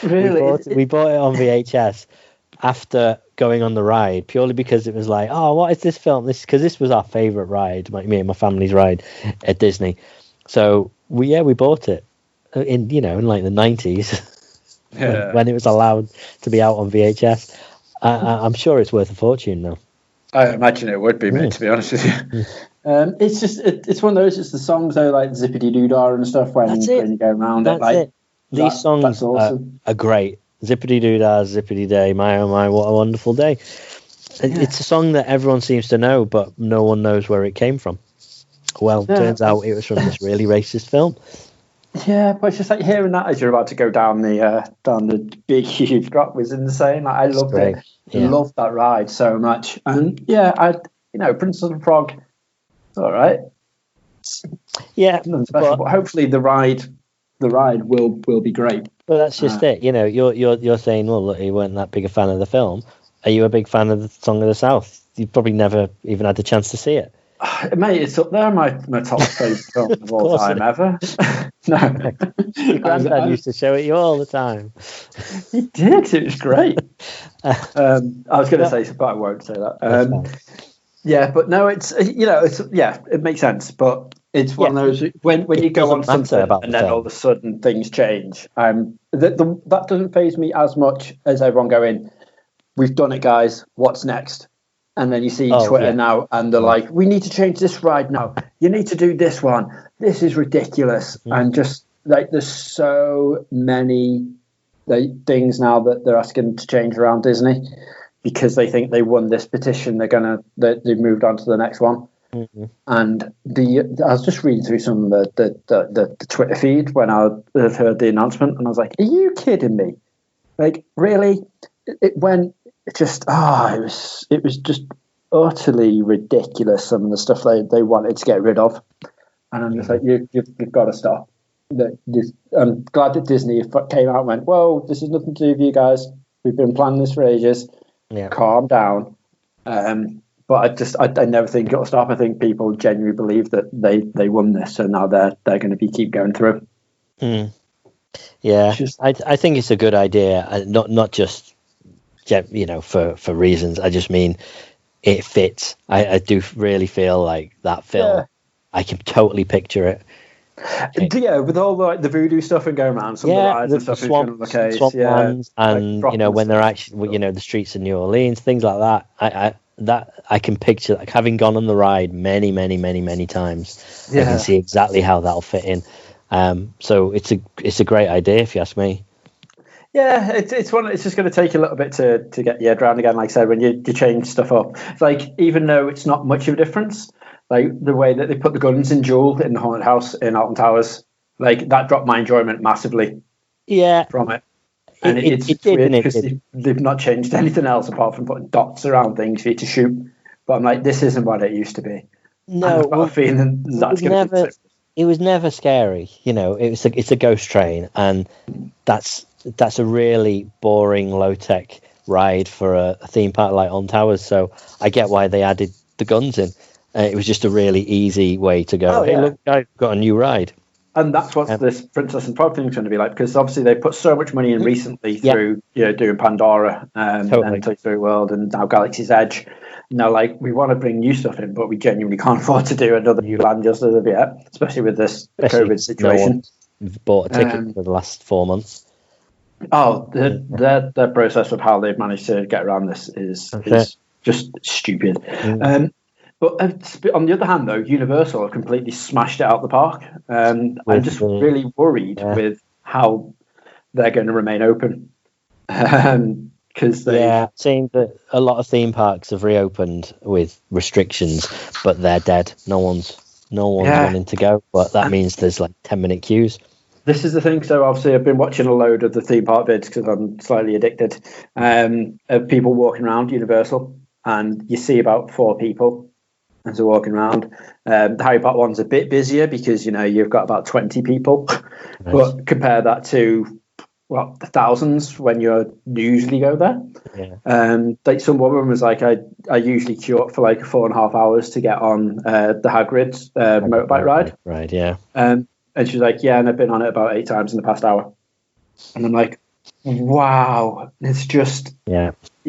S3: Really,
S2: we bought it on VHS after going on the ride, purely because it was like, oh, what is this film? Because this was our favorite ride, me and my family's ride at Disney. So we bought it in like the 90s, when it was allowed to be out on VHS. I'm sure it's worth a fortune now.
S3: I imagine it would be, mate, to be honest with you. It's just it's one of those. It's the songs though, like Zippity Doo Dah and stuff. When you go around
S2: that's
S3: it, like
S2: it. These songs
S3: awesome.
S2: are great. Zippity Doo Dah, Zippity Day, My Oh My, What a Wonderful Day. It's a song that everyone seems to know, but no one knows where it came from. Well, turns out it was from this really racist film.
S3: Yeah, but it's just like hearing that as you're about to go down the big huge drop was insane. Like, I loved it. I loved that ride so much. And Princess and the Frog, it's all right.
S2: Yeah,
S3: but hopefully the ride will be great.
S2: Well, that's just it. You're saying, well, look, you weren't that big a fan of the film. Are you a big fan of the Song of the South? You've probably never even had the chance to see it.
S3: Mate, it's up there, my top favourite film of all time ever. No.
S2: Your granddad used to show it you all the time.
S3: He did. It was great. I was going to say, but I won't say that. Yeah, but no, it makes sense. But it's one of those when you go on something and then all of a sudden things change. That doesn't faze me as much as everyone going, "We've done it, guys. What's next?" And then you see Twitter now, and they're like, "We need to change this ride now. You need to do this one. This is ridiculous." And just like there's so many things now that they're asking to change around Disney because they think they won this petition. They've moved on to the next one. Mm-hmm. And I was just reading through some of the Twitter feed when I heard the announcement, and I was like, "Are you kidding me? Like, really?" It was just utterly ridiculous, some of the stuff they wanted to get rid of, and I'm just like, you've got to stop. I'm glad that Disney came out and went, "Whoa, this is nothing to do with you guys. We've been planning this for ages. Calm down." But I never think it'll stop. I think people genuinely believe that they won this, so now they're going to keep going through.
S2: Yeah, I think it's a good idea, not just for reasons. I just mean it fits. I do really feel like that film I can totally picture it.
S3: Yeah, with all the voodoo stuff and going around, some of the rides and stuff,
S2: swamplands, and like, when they're actually, the streets of New Orleans, things like that. I can picture, like, having gone on the ride many times. I can see exactly how that'll fit in. So it's a great idea, if you ask me.
S3: Yeah, it's just going to take a little bit to get your head around again. Like I said, when you change stuff up, like, even though it's not much of a difference. Like the way that they put the guns in Jewel in the haunted house in Alton Towers, like that dropped my enjoyment massively.
S2: Yeah,
S3: from it, and it's weird because they've not changed anything else apart from putting dots around things for you to shoot. But I'm like, this isn't what it used to be.
S2: No,
S3: I've got a feeling that's going to be.
S2: It was never scary, It's a ghost train, and that's a really boring, low tech ride for a theme park like Alton Towers. So I get why they added the guns in. It was just a really easy way to go. Hey, look, I've got a new ride.
S3: And that's what this Princess and Frog thing is going to be like, because obviously they put so much money in recently through doing Pandora and Toy Story World and now Galaxy's Edge. Now, like, we want to bring new stuff in, but we genuinely can't afford to do another new land just as of yet, especially with this COVID situation.
S2: We've bought a ticket for the last 4 months.
S3: Oh, their process of how they've managed to get around this is just stupid. But on the other hand, though, Universal have completely smashed it out the park. I'm just really worried with how they're going to remain open. Because
S2: it seems that a lot of theme parks have reopened with restrictions, but they're dead. No one's wanting to go, but that means there's like 10-minute queues.
S3: This is the thing. So obviously, I've been watching a load of the theme park vids because I'm slightly addicted. Of people walking around Universal, and you see about 4 people as they're walking around. The Harry Potter one's a bit busier because you've got about 20 people, right. But compare that to the thousands when you usually go there. Like some woman was like, I usually queue up for like 4.5 hours to get on the Hagrid motorbike ride.
S2: Right, yeah.
S3: And she's like, yeah, and I've been on it about 8 times in the past hour. And I'm like, wow, it's just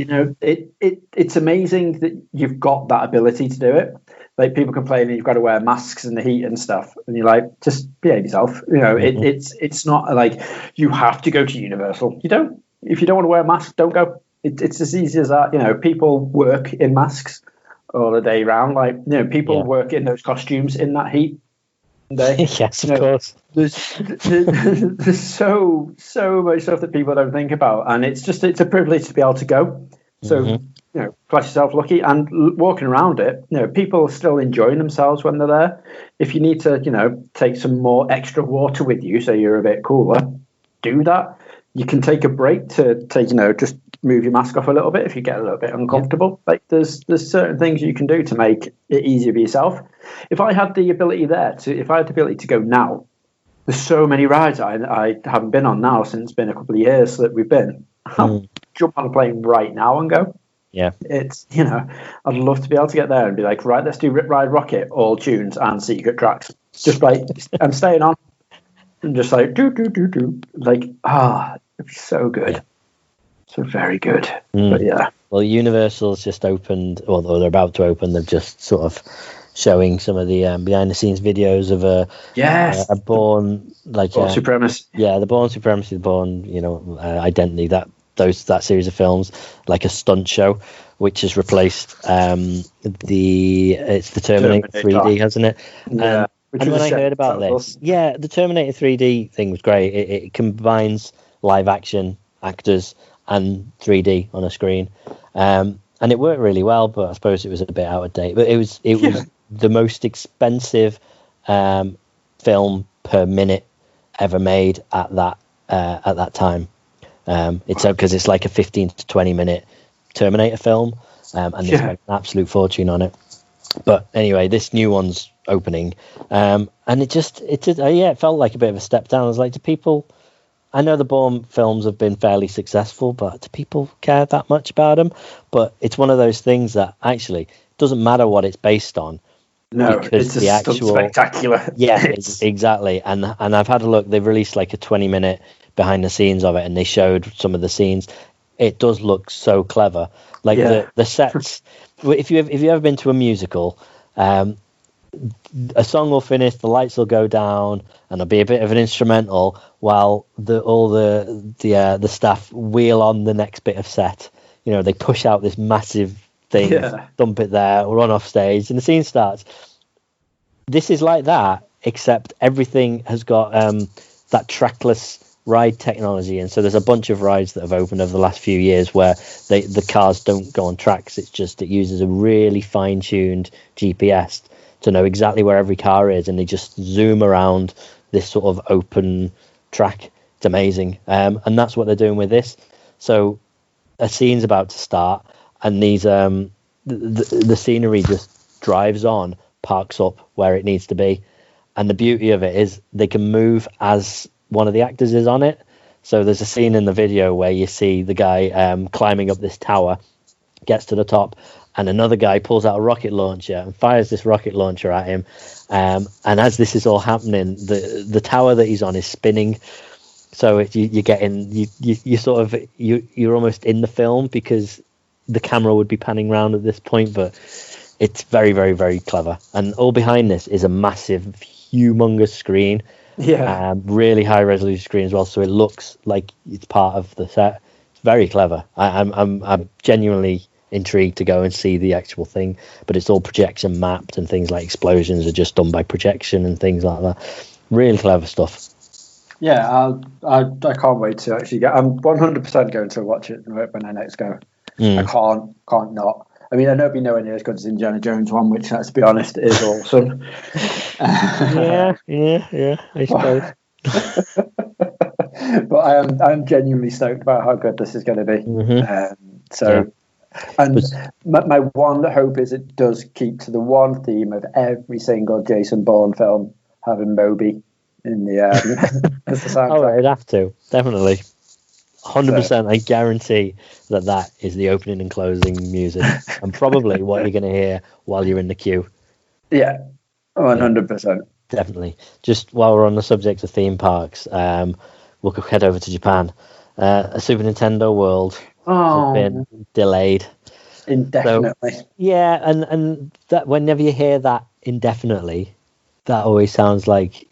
S3: it's amazing that you've got that ability to do it. Like, people complain that you've got to wear masks in the heat and stuff, and you're like, just behave yourself. It's not like you have to go to Universal. You don't. If you don't want to wear a mask, don't go. It's as easy as that. People work in masks all the day round. Like, people work in those costumes in that heat.
S2: Yes, of course.
S3: There's so much stuff that people don't think about, and it's a privilege to be able to go. So class yourself lucky, and walking around it, people are still enjoying themselves when they're there. If you need to, take some more extra water with you so you're a bit cooler, do that. You can take a break to just move your mask off a little bit if you get a little bit uncomfortable. Like, there's certain things you can do to make it easier for yourself. If I had the ability to go now, there's so many rides I haven't been on now since it's been a couple of years that we've been. I'll jump on a plane right now and go.
S2: Yeah,
S3: it's I'd love to be able to get there and be like, right, let's do Rip Ride Rocket, all tunes and secret tracks. Just like, I'm staying on, and just like do like, it'd be so good. Yeah. So very good. But yeah.
S2: Well, Universal's just opened, or they're about to open. They're just sort of showing some of the behind the scenes videos of a Bourne, like
S3: Bourne Supremacy.
S2: Yeah, the Bourne Supremacy, the Bourne, Identity. That series of films, like a stunt show, which has replaced the Terminator 3D, hasn't it?
S3: Yeah.
S2: And when I heard about this, the Terminator 3D thing was great. It combines live action actors and 3D on a screen, and it worked really well. But I suppose it was a bit out of date. But it was the most expensive film per minute ever made at that time. It's because it's like a 15 to 20 minute Terminator film, and they spent an absolute fortune on it. But anyway, this new one's opening, and it felt like a bit of a step down. I was like, do people? I know the Bourne films have been fairly successful, but do people care that much about them? But it's one of those things that actually doesn't matter what it's based on.
S3: No, it's the actual spectacular.
S2: Yeah, exactly. And I've had a look. They've released like a 20-minute behind the scenes of it, and they showed some of the scenes. It does look so clever. Like the sets. If you've ever been to a musical, a song will finish, the lights will go down, and there'll be a bit of an instrumental while all the staff wheel on the next bit of set. You know, they push out this massive thing, dump it there, run off stage, and the scene starts. This is like that, except everything has got that trackless ride technology, and so there's a bunch of rides that have opened over the last few years where the cars don't go on tracks. It's just, it uses a really fine-tuned GPS to know exactly where every car is, and they just zoom around this sort of open track. It's amazing, and that's what they're doing with this. So a scene's about to start, and these the scenery just drives on, parks up where it needs to be, and the beauty of it is they can move as one of the actors is on it. So there's a scene in the video where you see the guy climbing up this tower, gets to the top, and another guy pulls out a rocket launcher and fires this rocket launcher at him. And as this is all happening, the tower that he's on is spinning. So you're almost in the film, because the camera would be panning around at this point. But it's very, very, very clever. And all behind this is a massive, humongous screen. Yeah, really high resolution screen as well, so it looks like it's part of the set. It's very clever. I'm genuinely intrigued to go and see the actual thing, but it's all projection mapped, and things like explosions are just done by projection and things like that. Really clever stuff.
S3: Yeah, I can't wait to actually get. I'm 100% going to watch it when I next go. I can't not. I mean, I know it'll be nowhere near as good as Indiana Jones one, which, let's be honest, is awesome.
S2: yeah, I suppose.
S3: But I'm genuinely stoked about how good this is going to be. My one hope is it does keep to the one theme of every single Jason Bourne film having Moby in the as the soundtrack.
S2: Oh, it'd have to, definitely. 100%, I guarantee that is the opening and closing music, and probably what you're going to hear while you're in the queue.
S3: Yeah, 100%.
S2: Definitely. Just while we're on the subject of theme parks, we'll head over to Japan. A Super Nintendo World has been delayed
S3: indefinitely.
S2: So, yeah, and that whenever you hear that indefinitely, that always sounds like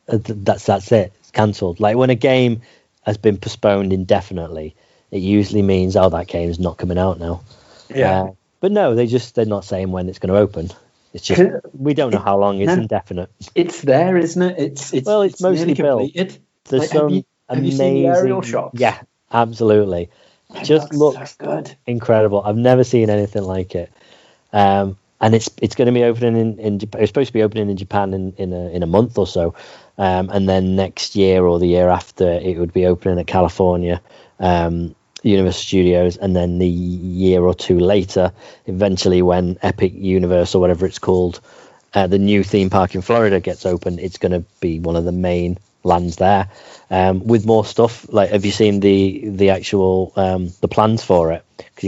S2: that's it. It's cancelled. Like when a game has been postponed indefinitely, it usually means, that game's not coming out now.
S3: Yeah.
S2: But no, they're not saying when it's going to open. It's just, we don't know how long. It's indefinite.
S3: It's there, isn't it? It's
S2: mostly built.
S3: There's some amazing. Have you seen the aerial shots?
S2: Yeah, absolutely. Just looks good. Incredible. I've never seen anything like it. And it's going to be opening in Japan. It's supposed to be opening in Japan in a month or so. And then next year or the year after, it would be opening at California, Universal Studios, and then the year or two later, eventually when Epic Universe or whatever it's called, the new theme park in Florida gets open, it's going to be one of the main lands there, with more stuff. Like, have you seen the actual the plans for it? Because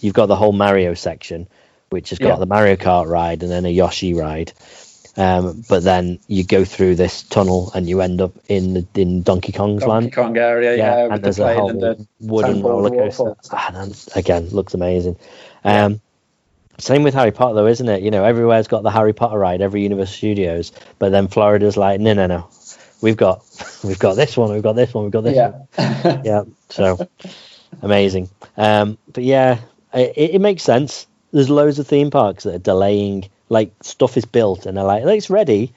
S2: you've got the whole Mario section, which has got the Mario Kart ride and then a Yoshi ride. But then you go through this tunnel and you end up in Donkey Kong's land.
S3: Donkey Kong area,
S2: and there's a whole wooden roller coaster. And again, looks amazing. Same with Harry Potter, though, isn't it? You know, everywhere's got the Harry Potter ride, every Universal Studios, but then Florida's like, no. We've got this one, we've got this one, we've got this one. Yeah, so amazing. But yeah, it makes sense. There's loads of theme parks that are delaying. Like, stuff is built and they're like, it's ready,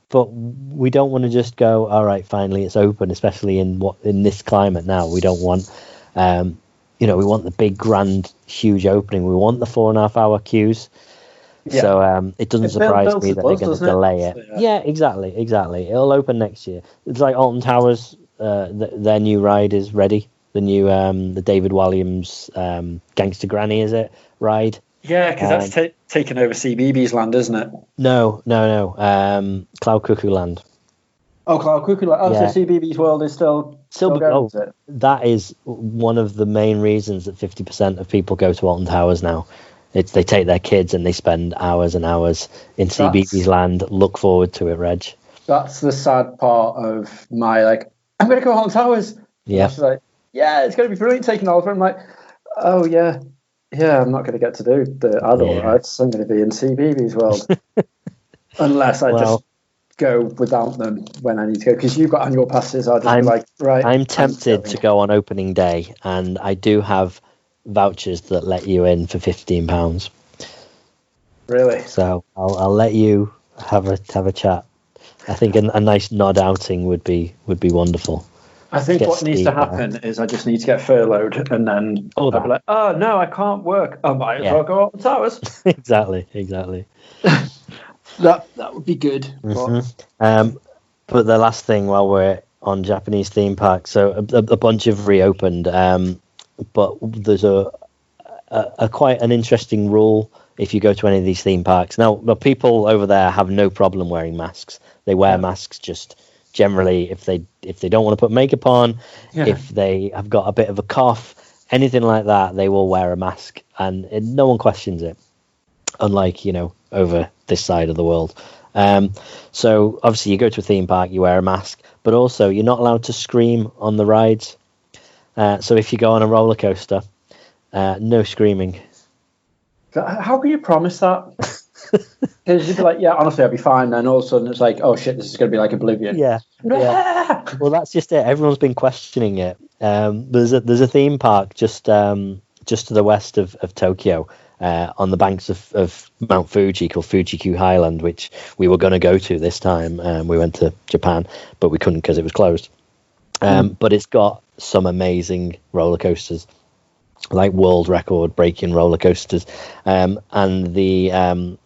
S2: but we don't want to just go, all right, finally it's open, especially in this climate now. We don't want, we want the big, grand, huge opening. We want the 4.5 hour queues. Yeah. So it doesn't surprise me that they're going to delay it. So, yeah, exactly. It'll open next year. It's like Alton Towers, their new ride is ready. The new, the David Walliams Gangster Granny, is it, ride?
S3: Yeah, because that's taken over CBeebies land, isn't it?
S2: No. Cloud Cuckoo Land.
S3: Oh, Cloud Cuckoo Land. So CBeebies World is still going, is it?
S2: That is one of the main reasons that 50% of people go to Alton Towers now. They take their kids and they spend hours and hours in CBeebies land. Look forward to it, Reg. That's
S3: the sad part of my, I'm going to go Alton Towers.
S2: Yeah.
S3: She's like, it's going to be brilliant taking over. I'm like, oh, yeah. Yeah, I'm not going to get to do the adult rides. I'm going to be in CBeebies World. Unless I just go without them when I need to go, because you've got annual passes. I'll just be like, right.
S2: I'm tempted to go on opening day, and I do have vouchers that let you in for £15.
S3: Really?
S2: So I'll let you have a chat. I think a nice nod outing would be wonderful.
S3: I think what needs to happen is I just need to get furloughed, and then I'll be like, oh no, I can't work. I might as well go up the towers.
S2: Exactly.
S3: That would be good.
S2: Mm-hmm. But the last thing while we're on Japanese theme parks, so a bunch have reopened, but there's a quite an interesting rule if you go to any of these theme parks. Now, the people over there have no problem wearing masks. They wear masks just generally if they don't want to put makeup on, if they have got a bit of a cough, anything like that, they will wear a mask, and no one questions it. Unlike, over this side of the world. So obviously you go to a theme park, you wear a mask, but also you're not allowed to scream on the rides. So if you go on a roller coaster, no screaming.
S3: How can you promise that? Because you'd be like, yeah, honestly, I'll be fine. And all of a sudden it's like, oh shit, this is going to be like Oblivion.
S2: Yeah. Well, that's just it. Everyone's been questioning it. There's a theme park just to the west of Tokyo, on the banks of Mount Fuji, called Fuji-Q Highland, which we were going to go to this time. We went to Japan, but we couldn't because it was closed. But it's got some amazing roller coasters, like world record breaking roller coasters. And the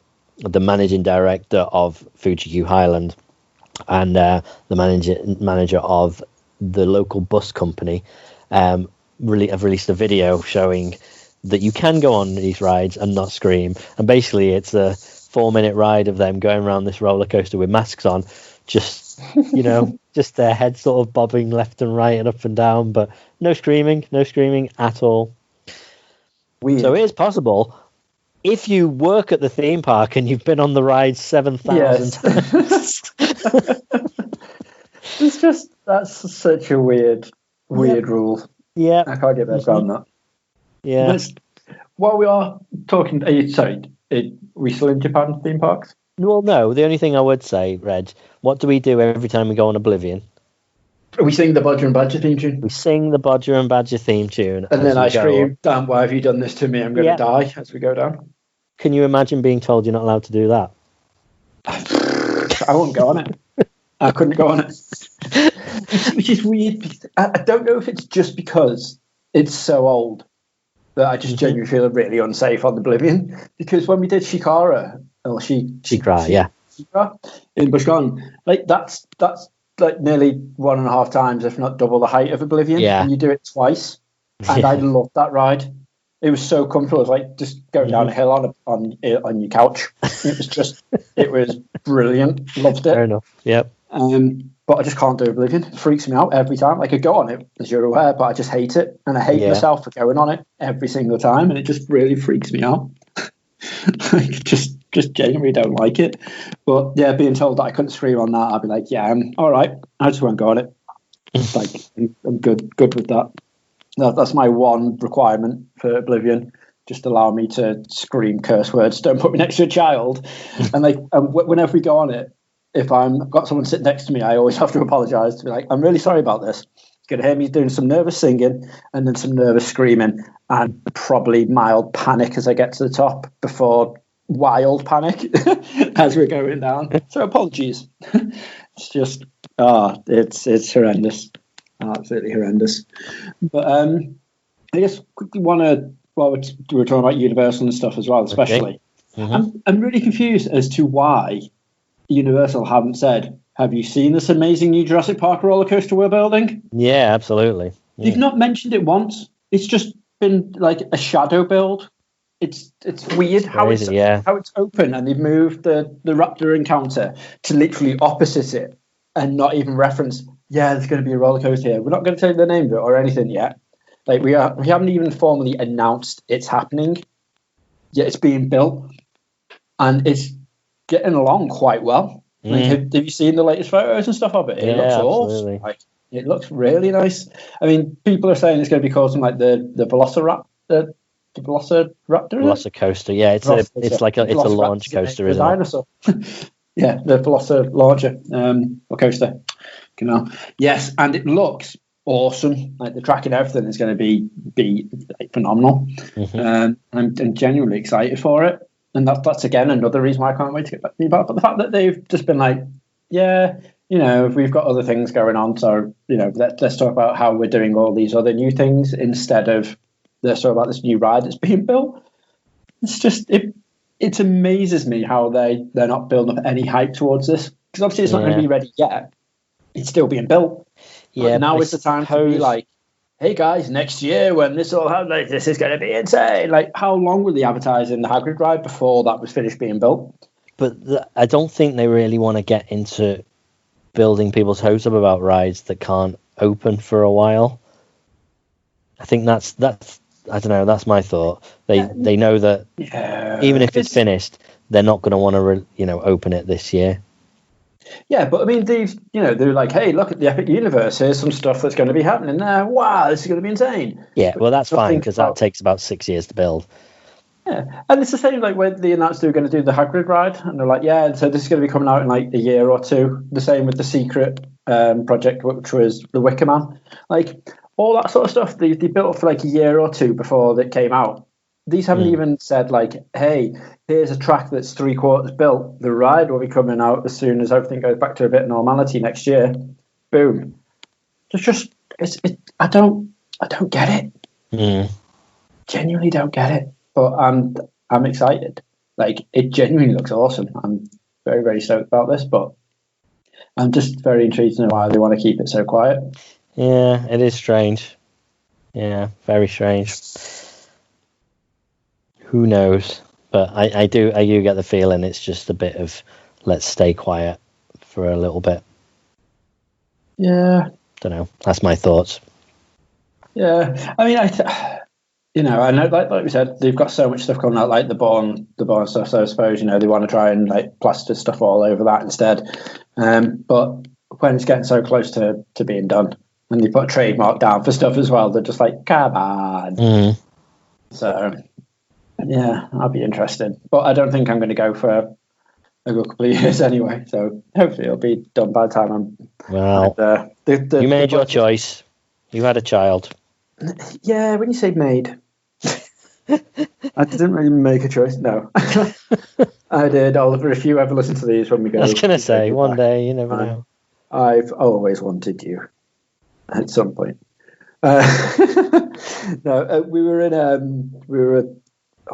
S2: managing director of Fuji-Q Highland and the manager of the local bus company have released a video showing that you can go on these rides and not scream. And basically it's a 4-minute ride of them going around this roller coaster with masks on, just just their heads sort of bobbing left and right and up and down, but no screaming at all. Weird. So it is possible if you work at the theme park and you've been on the ride 7,000 times.
S3: It's just, that's such a weird rule.
S2: Yeah,
S3: I can't get my head around that.
S2: Yeah.
S3: While we are talking, are we still in Japan theme parks?
S2: Well, no. The only thing I would say, Reg, what do we do every time we go on Oblivion?
S3: We sing the Bodger and Badger theme tune.
S2: We sing the Bodger and Badger theme tune.
S3: And then I scream, damn, why have you done this to me? I'm going to die as we go down.
S2: Can you imagine being told you're not allowed to do that?
S3: I wouldn't go on it. I couldn't go on it. Which is weird. I don't know if it's just because it's so old that I just genuinely feel really unsafe on Oblivion. Because when we did Shikara, or Shikara in Busch Gardens, like that's like nearly 1.5 times, if not double, the height of Oblivion.
S2: Yeah.
S3: And you do it twice. And I loved that ride. It was so comfortable. It was like just going down a hill on your couch. It was brilliant. Loved it.
S2: Fair enough. Yep.
S3: But I just can't do Oblivion. It freaks me out every time. I could go on it, as you're aware, but I just hate it. And I hate myself for going on it every single time. And it just really freaks me out. I just genuinely don't like it. But yeah, being told that I couldn't scream on that, I'd be like, yeah, I'm all right. I just won't go on it. Like, I'm good with that. That's my one requirement for Oblivion. Just allow me to scream curse words. Don't put me next to a child. And whenever we go on it, if I've got someone sitting next to me, I always have to apologise to be like, I'm really sorry about this. You're going to hear me doing some nervous singing and then some nervous screaming and probably mild panic as I get to the top before wild panic as we're going down. So apologies. It's just, it's horrendous. Absolutely horrendous. But I guess quickly want to, while we're talking about Universal and stuff as well, especially, I'm really confused as to why Universal haven't said, have you seen this amazing new Jurassic Park roller coaster we're building?
S2: Yeah, absolutely. Yeah.
S3: They've not mentioned it once. It's just been like a shadow build. It's weird how it's open, and they've moved the raptor encounter to literally opposite it and not even reference, there's going to be a roller coaster here. We're not going to tell you the name of it or anything yet. Like we haven't even formally announced it's happening, yet it's being built, and it's getting along quite well. Like, have you seen the latest photos and stuff of it? It looks awesome. Like, it looks really nice. I mean, people are saying it's going to be called something like the Velociraptor.
S2: Velocicoaster. Yeah, it's like a launch coaster, isn't
S3: dinosaur. Yeah, the Veloster launcher or coaster. Yes, and it looks awesome. Like the track and everything is going to be like, phenomenal. I'm genuinely excited for it, and that's again another reason why I can't wait to get back to you. But the fact that they've just been like, yeah, we've got other things going on, so let's talk about how we're doing all these other new things instead of let's talk about this new ride that's being built. It's just it amazes me how they're not building up any hype towards this, because obviously it's not going to be ready yet. It's still being built. Yeah, but now is the time to be like, hey guys, next year when this all happens, like, this is going to be insane. Like, how long were they advertising the Hagrid ride before that was finished being built?
S2: But I don't think they really want to get into building people's hopes up about rides that can't open for a while. I think that's I don't know. That's my thought. They know that even if it's finished, they're not going to want to open it this year.
S3: Yeah, but I mean, they're like, hey, look at the Epic Universe. Here's some stuff that's going to be happening there. Wow, this is going to be insane.
S2: Yeah, well, that's fine because that takes about 6 years to build.
S3: Yeah, and it's the same like when they announced they were going to do the Hagrid ride, and they're like, yeah, so this is going to be coming out in like a year or two. The same with the Secret project, which was the Wicker Man. Like all that sort of stuff, they built up for like a year or two before it came out. These haven't even said like, hey, here's a track that's 3/4 built. The ride will be coming out as soon as everything goes back to a bit of normality next year. Boom. I don't get it. Genuinely don't get it. But I'm excited. Like, it genuinely looks awesome. I'm very, very stoked about this, but I'm just very intrigued to know why they want to keep it so quiet.
S2: Yeah, it is strange. Yeah, very strange. Who knows? But I do get the feeling it's just a bit of let's stay quiet for a little bit.
S3: Yeah.
S2: Don't know. That's my thoughts.
S3: Yeah. I mean, I know, like we said, they've got so much stuff coming out, like the Born stuff. So I suppose they want to try and like plaster stuff all over that instead. But when it's getting so close to being done, and they put a trademark down for stuff as well, they're just like, come on. So yeah, I'll be interested, but I don't think I'm going to go for a good couple of years anyway. So hopefully it'll be done by the time I'm.
S2: Well, you made your choice. You had a child.
S3: Yeah, when you say made, I didn't really make a choice. No, I did. Oliver, if you ever listen to these when we go,
S2: I was going to say one day, you never know.
S3: I've always wanted you at some point. No, we were.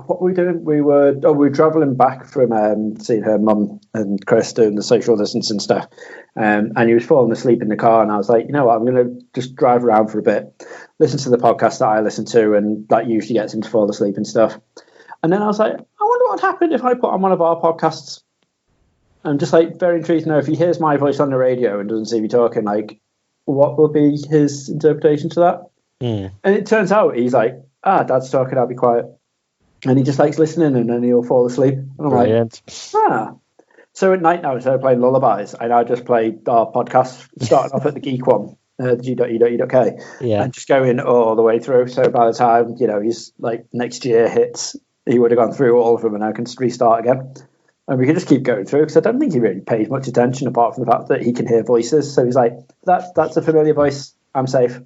S3: What were we doing? We were travelling back from seeing her mum and Chris doing the social distancing stuff, and he was falling asleep in the car, and I was like, you know what, I'm going to just drive around for a bit, listen to the podcast that I listen to, and that usually gets him to fall asleep and stuff. And then I was like, I wonder what would happen if I put on one of our podcasts. I'm just like very intrigued to know if he hears my voice on the radio and doesn't see me talking, like what will be his interpretation to that? And it turns out he's like, Dad's talking, I'll be quiet. And he just likes listening, and then he'll fall asleep. And I'm
S2: Brilliant.
S3: like, So at night now, instead of playing lullabies, I now just play our podcast, starting off at the geek one, the g.e.uk, and just going all the way through. So by the time, he's like next year hits, he would have gone through all of them and I can restart again. And we can just keep going through, because I don't think he really pays much attention apart from the fact that he can hear voices. So he's like, that's a familiar voice. I'm safe.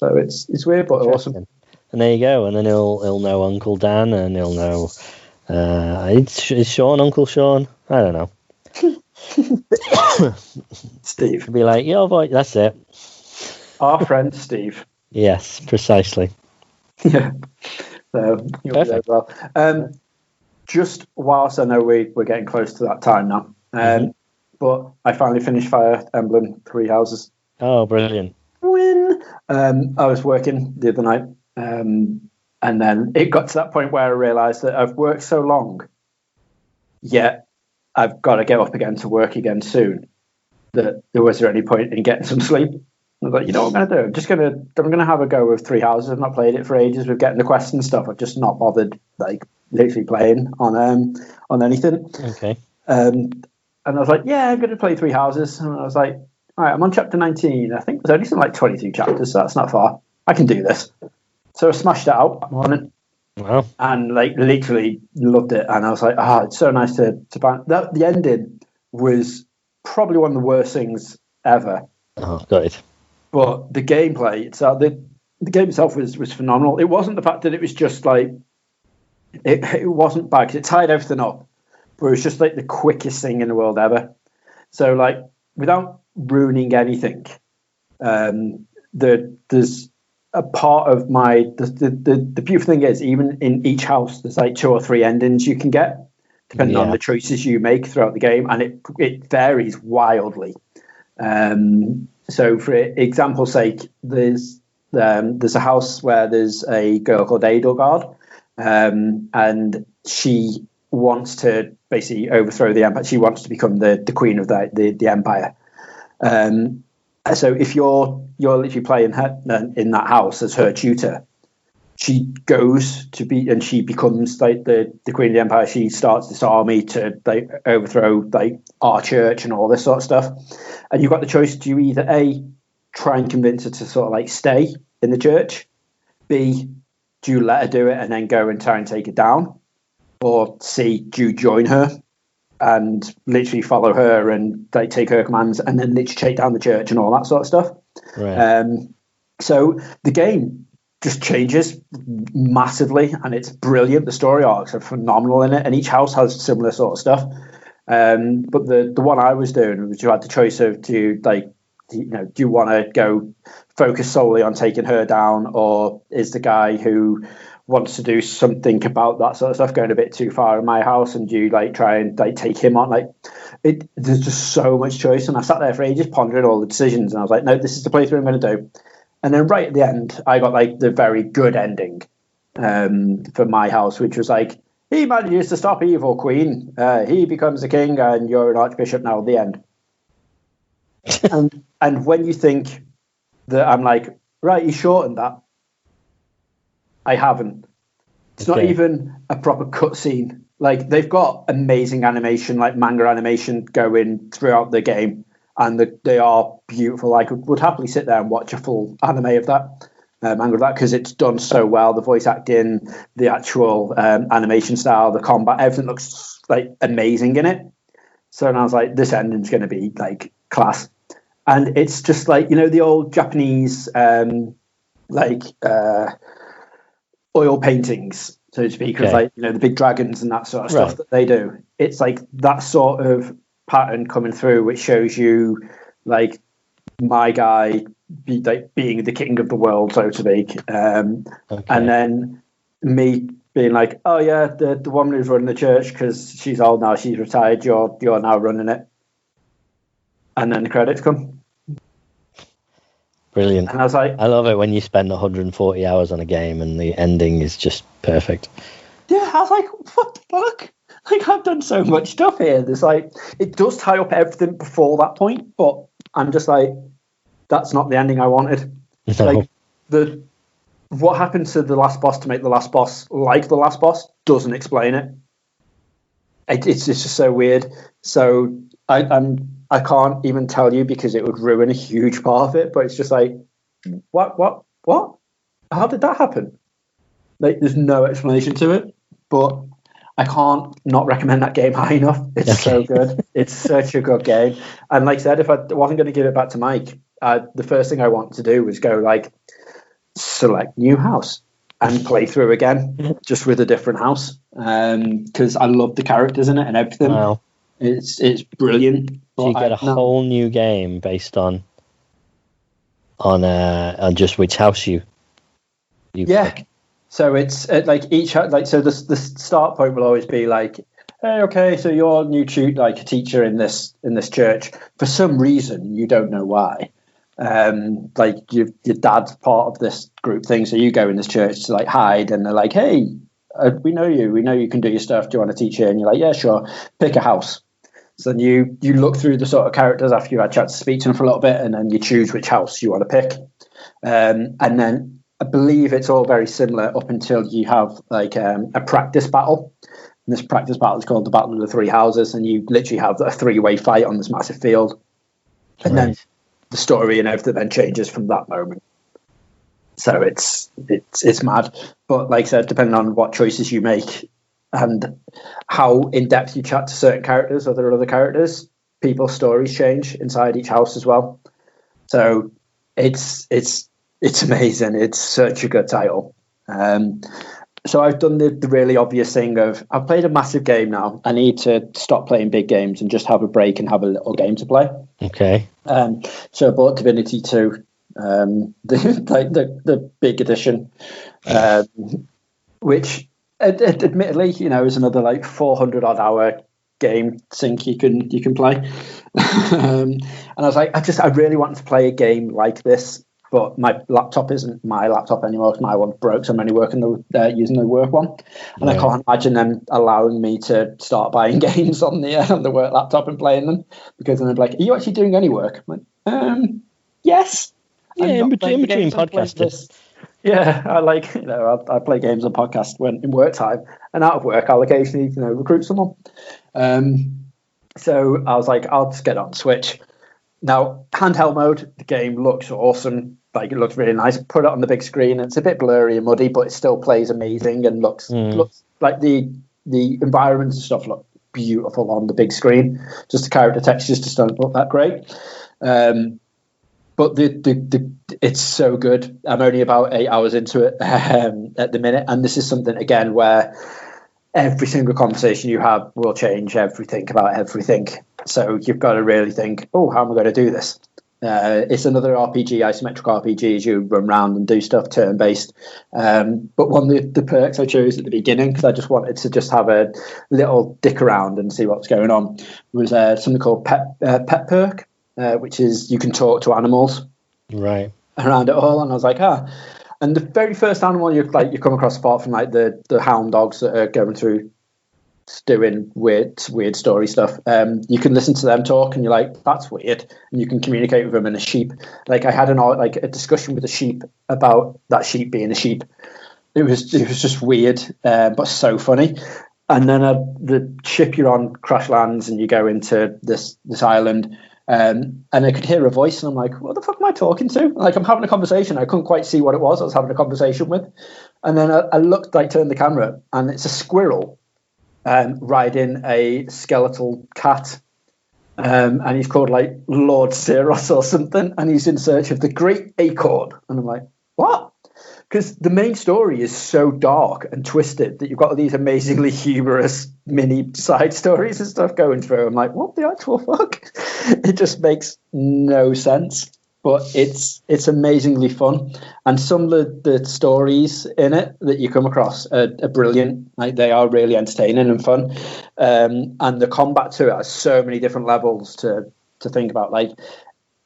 S3: So it's weird, but awesome.
S2: And there you go. And then he'll know Uncle Dan, and he'll know is Sean Uncle Sean? I don't know.
S3: Steve.
S2: He'll be like, your voice. That's it.
S3: Our friend Steve.
S2: Yes, precisely.
S3: Yeah. So you'll be there as well. Just whilst I know we're getting close to that time now, but I finally finished Fire Emblem Three Houses.
S2: Oh, brilliant!
S3: Win. I was working the other night. And then it got to that point where I realised that I've worked so long, yet I've got to get up again to work again soon, that there wasn't any point in getting some sleep. I was like, you know what I'm going to do? I'm going to have a go with Three Houses. I've not played it for ages. With getting the quests and stuff, I've just not bothered, like, literally playing on anything.
S2: Okay.
S3: And I was like, yeah, I'm going to play Three Houses. And I was like, all right, I'm on chapter 19. I think there's only something like 22 chapters, so that's not far. I can do this. So I smashed it out that morning.
S2: Wow.
S3: and like literally loved it. And I was like, it's so nice to find that. The ending was probably one of the worst things ever.
S2: Oh, got it.
S3: But the gameplay itself, the game itself was phenomenal. It wasn't the fact that it was just like it wasn't bad 'cause it tied everything up, but it was just like the quickest thing in the world ever. So like without ruining anything, there's a part of the beautiful thing is even in each house there's like 2 or 3 endings you can get depending on the choices you make throughout the game, and it varies wildly. So for example's sake, there's a house where there's a girl called Edelgard, and she wants to basically overthrow the empire. She wants to become the queen of the empire. So if you're literally playing her in that house as her tutor, she goes to be and she becomes like the queen of the empire. She starts this army to like overthrow like our church and all this sort of stuff. And you've got the choice: do you either A, try and convince her to sort of like stay in the church, B, do you let her do it and then go and try and take it down, or C, do you join her and literally follow her and like take her commands and then literally take down the church and all that sort of stuff.
S2: Right.
S3: So the game just changes massively and it's brilliant. The story arcs are phenomenal in it, and each house has similar sort of stuff. But the one I was doing was you had the choice of do you want to go focus solely on taking her down, or is the guy who wants to do something about that sort of stuff going a bit too far in my house, and do you like try and like take him on? Like there's just so much choice, and I sat there for ages pondering all the decisions, and I was like, no, this is the playthrough I'm going to do. And then right at the end, I got like the very good ending for my house, which was like, he manages to stop evil, Queen. He becomes a king, and you're an archbishop now. The end. and when you think that I'm like, right, you shortened that. I haven't. It's not even a proper cutscene. Like they've got amazing animation, like manga animation going throughout the game, and they are beautiful. I would happily sit there and watch a full anime of that, manga of that, because it's done so well. The voice acting, the actual animation style, the combat, everything looks like amazing in it. So I was like, this ending's going to be like class. And it's just like, the old Japanese oil paintings, so to speak, of like, the big dragons and that sort of stuff that they do. It's like that sort of pattern coming through, which shows you like my guy being the king of the world, so to speak. And then me being like, oh yeah, the woman who's running the church, because she's old now, she's retired, you're now running it. And then the credits come.
S2: Brilliant.
S3: And I was like,
S2: I love it when you spend 140 hours on a game and the ending is just perfect.
S3: Yeah, I was like, what the fuck? Like, I've done so much stuff here. There's like, it does tie up everything before that point, but I'm just like, that's not the ending I wanted.
S2: No.
S3: Like, what happened to the last boss to make the last boss like the last boss doesn't explain it. It's just so weird. So I can't even tell you because it would ruin a huge part of it, but it's just like, what? How did that happen? Like, there's no explanation to it, but I can't not recommend that game high enough. It's so good. It's such a good game. And like I said, if I wasn't going to give it back to Mike, the first thing I want to do was go like, select new house and play through again, just with a different house. Because I love the characters in it and everything.
S2: Wow.
S3: It's brilliant.
S2: So you get a whole new game based on just which house you pick.
S3: So it's like each so the start point will always be like, hey, okay, so you're a new a teacher in this church. For some reason, you don't know why. Like your dad's part of this group thing, so you go in this church to like hide, and they're like, hey, we know you can do your stuff. Do you want to teach here? And you're like, yeah, sure. Pick a house. So then you look through the sort of characters after you've had a chance to speak to them for a little bit, and then you choose which house you want to pick. And then I believe it's all very similar up until you have like a practice battle. And this practice battle is called the Battle of the Three Houses, and you literally have a 3-way fight on this massive field. And then the story and everything then changes from that moment. So it's mad. But like I said, depending on what choices you make and how in depth you chat to certain characters or there are other characters, people's stories change inside each house as well. So it's amazing. It's such a good title. So I've done the really obvious thing of I've played a massive game now. I need to stop playing big games and just have a break and have a little game to play.
S2: Okay.
S3: So I bought Divinity 2, the big edition, which admittedly, is another like 400 odd hour game sync you can play. And I was like, I really want to play a game like this. But my laptop isn't my laptop anymore because my one's broke, so I'm only using the work one. And I can't imagine them allowing me to start buying games on the work laptop and playing them, because then they're like, "Are you actually doing any work?" I'm like, yes.
S2: Yeah, in between podcasts.
S3: Yeah, I play games on podcast when in work time, and out of work I'll occasionally recruit someone. So I was like, I'll just get on Switch. Now, handheld mode, the game looks awesome. Like, it looks really nice. Put it on the big screen. It's a bit blurry and muddy, but it still plays amazing and looks like the environments and stuff look beautiful on the big screen. Just the character textures just don't look that great. But it's so good. I'm only about 8 hours into it at the minute, and this is something again where every single conversation you have will change everything about everything. So you've got to really think, how am I going to do this? It's another RPG, isometric RPG, as you run around and do stuff turn-based. But one of the perks I chose at the beginning, because I just wanted to just have a little dick around and see what's going on, was something called Pet Perk, which is you can talk to animals
S2: right
S3: around it all. And I was like, And the very first animal you come across, apart from like the hound dogs that are going through doing weird story stuff, you can listen to them talk, and you're like, that's weird, and you can communicate with them. And a sheep, like I had a discussion with a sheep about that sheep being a sheep. It was just weird, but so funny. And then the ship you're on crash lands, and you go into this island. And I could hear a voice, and I'm like, what the fuck am I talking to? Like, I'm having a conversation. I couldn't quite see what it was I was having a conversation with. And then I turned the camera, and it's a squirrel riding a skeletal cat. And he's called like Lord Ceros or something. And he's in search of the Great Acorn. And I'm like, what? Because the main story is so dark and twisted that you've got these amazingly humorous mini side stories and stuff going through. I'm like, what the actual fuck? It just makes no sense. But it's amazingly fun. And some of the stories in it that you come across are brilliant. Like, they are really entertaining and fun. And the combat to it has so many different levels to think about. Like,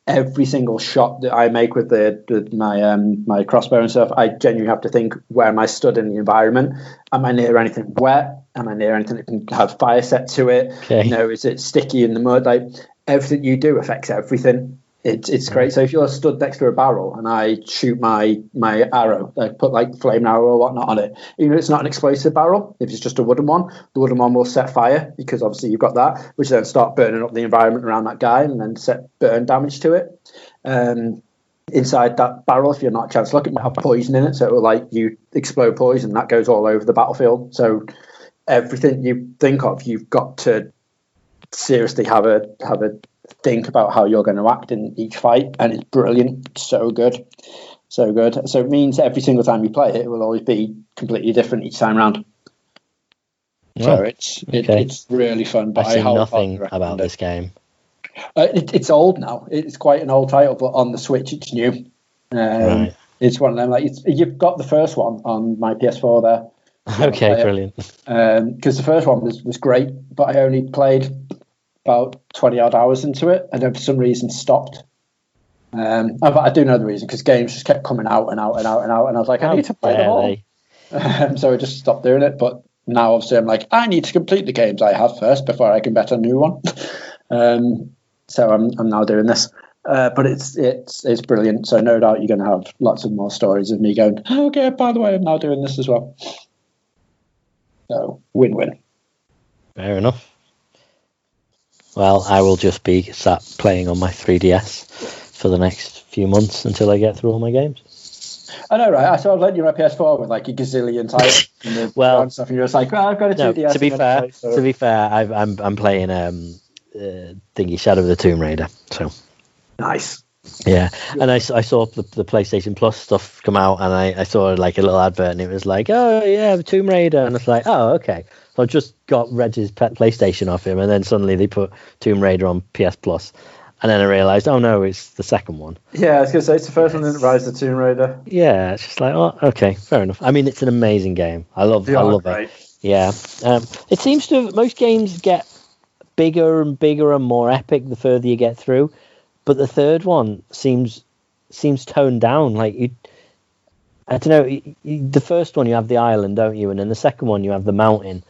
S3: every single shot that I make with my crossbow and stuff, I genuinely have to think, where am I stood in the environment? Am I near anything wet? Am I near anything that can have fire set to it?
S2: Okay.
S3: Is it sticky in the mud? Like, everything you do affects everything. It's great. So if you're stood next to a barrel and I shoot my arrow, I put like flame arrow or whatnot on it, even if it's not an explosive barrel, if it's just a wooden one, the wooden one will set fire, because obviously you've got that, which then start burning up the environment around that guy and then set burn damage to it. Inside that barrel, if you're not a chance to look, it might have poison in it, so it will like you explode poison that goes all over the battlefield. So everything you think of, you've got to seriously have a think about how you're going to act in each fight, and it's brilliant. So good. So it means every single time you play it, it will always be completely different each time round. So it's really fun. But
S2: I see nothing about this game.
S3: It's old now. It's quite an old title, but on the Switch it's new.
S2: Right.
S3: It's one of them. Like, you've got the first one on my PS4 there.
S2: Okay, brilliant.
S3: Because the first one was great, but I only played about 20 odd hours into it, and then for some reason stopped. But I do know the reason, because games just kept coming out and out, and I was like, I need to play them all. So I just stopped doing it. But now obviously I'm like, I need to complete the games I have first before I can bet a new one. So I'm now doing this. But it's brilliant. So no doubt you're going to have lots of more stories of me going, okay, by the way, I'm now doing this as well. So win-win.
S2: Fair enough. Well, I will just be sat playing on my 3DS for the next few months until I get through all my games.
S3: I know, right? I saw I've lent you my PS4 with like a gazillion titles and the
S2: Well,
S3: stuff, and you're just like, well, I've got a 2DS.
S2: To be fair, I'm playing thingy Shadow of the Tomb Raider. So
S3: nice.
S2: Yeah, and I saw the PlayStation Plus stuff come out, and I saw like a little advert, and it was like, oh yeah, Tomb Raider, and it's like, oh okay. So I just got Reg's PlayStation off him, and then suddenly they put Tomb Raider on PS Plus. And then I realised, oh no, it's the second one.
S3: Yeah, I was going to say, it's the first one in Rise of the Tomb Raider.
S2: Yeah, it's just like, oh, okay, fair enough. I mean, it's an amazing game. I love it. Yeah. It seems to, most games get bigger and bigger and more epic the further you get through. But the third one seems toned down. Like, I don't know, the first one you have the island, don't you? And then the second one you have the mountain.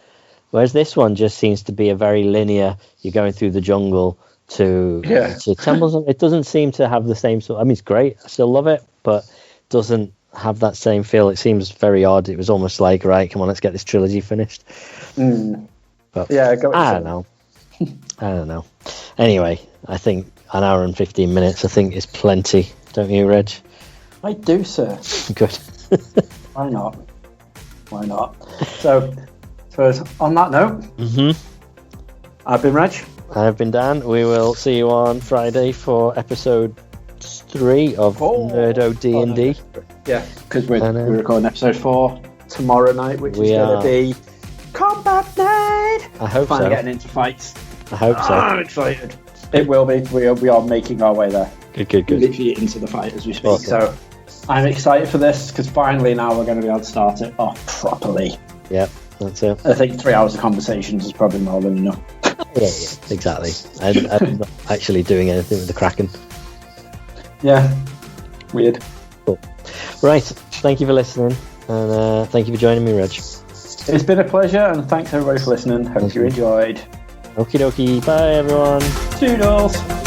S2: Whereas this one just seems to be a very linear, you're going through the jungle to temples. It doesn't seem to have the same sort. I mean, it's great. I still love it, but it doesn't have that same feel. It seems very odd. It was almost like, right, come on, let's get this trilogy finished. But
S3: yeah,
S2: I don't know. I don't know. Anyway, I think an hour and 15 minutes, I think, is plenty. Don't you, Reg?
S3: I do, sir.
S2: Good.
S3: Why not? So, on that note, I've been Reg.
S2: I've been Dan. We will see you on Friday for episode 3 of Nerd OD&D.
S3: Yeah, because we're recording episode 4 tomorrow night, which is going to be Combat Night.
S2: I hope
S3: Finally
S2: so.
S3: getting into fights.
S2: I hope so.
S3: I'm excited. It will be. We are making our way there.
S2: Good.
S3: Literally into the fight as we speak.
S2: Awesome.
S3: So I'm excited for this because finally now we're going to be able to start it off properly.
S2: Yep, that's it.
S3: I think 3 hours of conversations is probably more than enough.
S2: Yeah, exactly. I'm not actually doing anything with the Kraken.
S3: Yeah, weird.
S2: Cool. Right, thank you for listening, and thank you for joining me, Reg.
S3: It's been a pleasure, and thanks everybody for listening. Hope you enjoyed.
S2: Okie dokie. Bye, everyone.
S3: Toodles.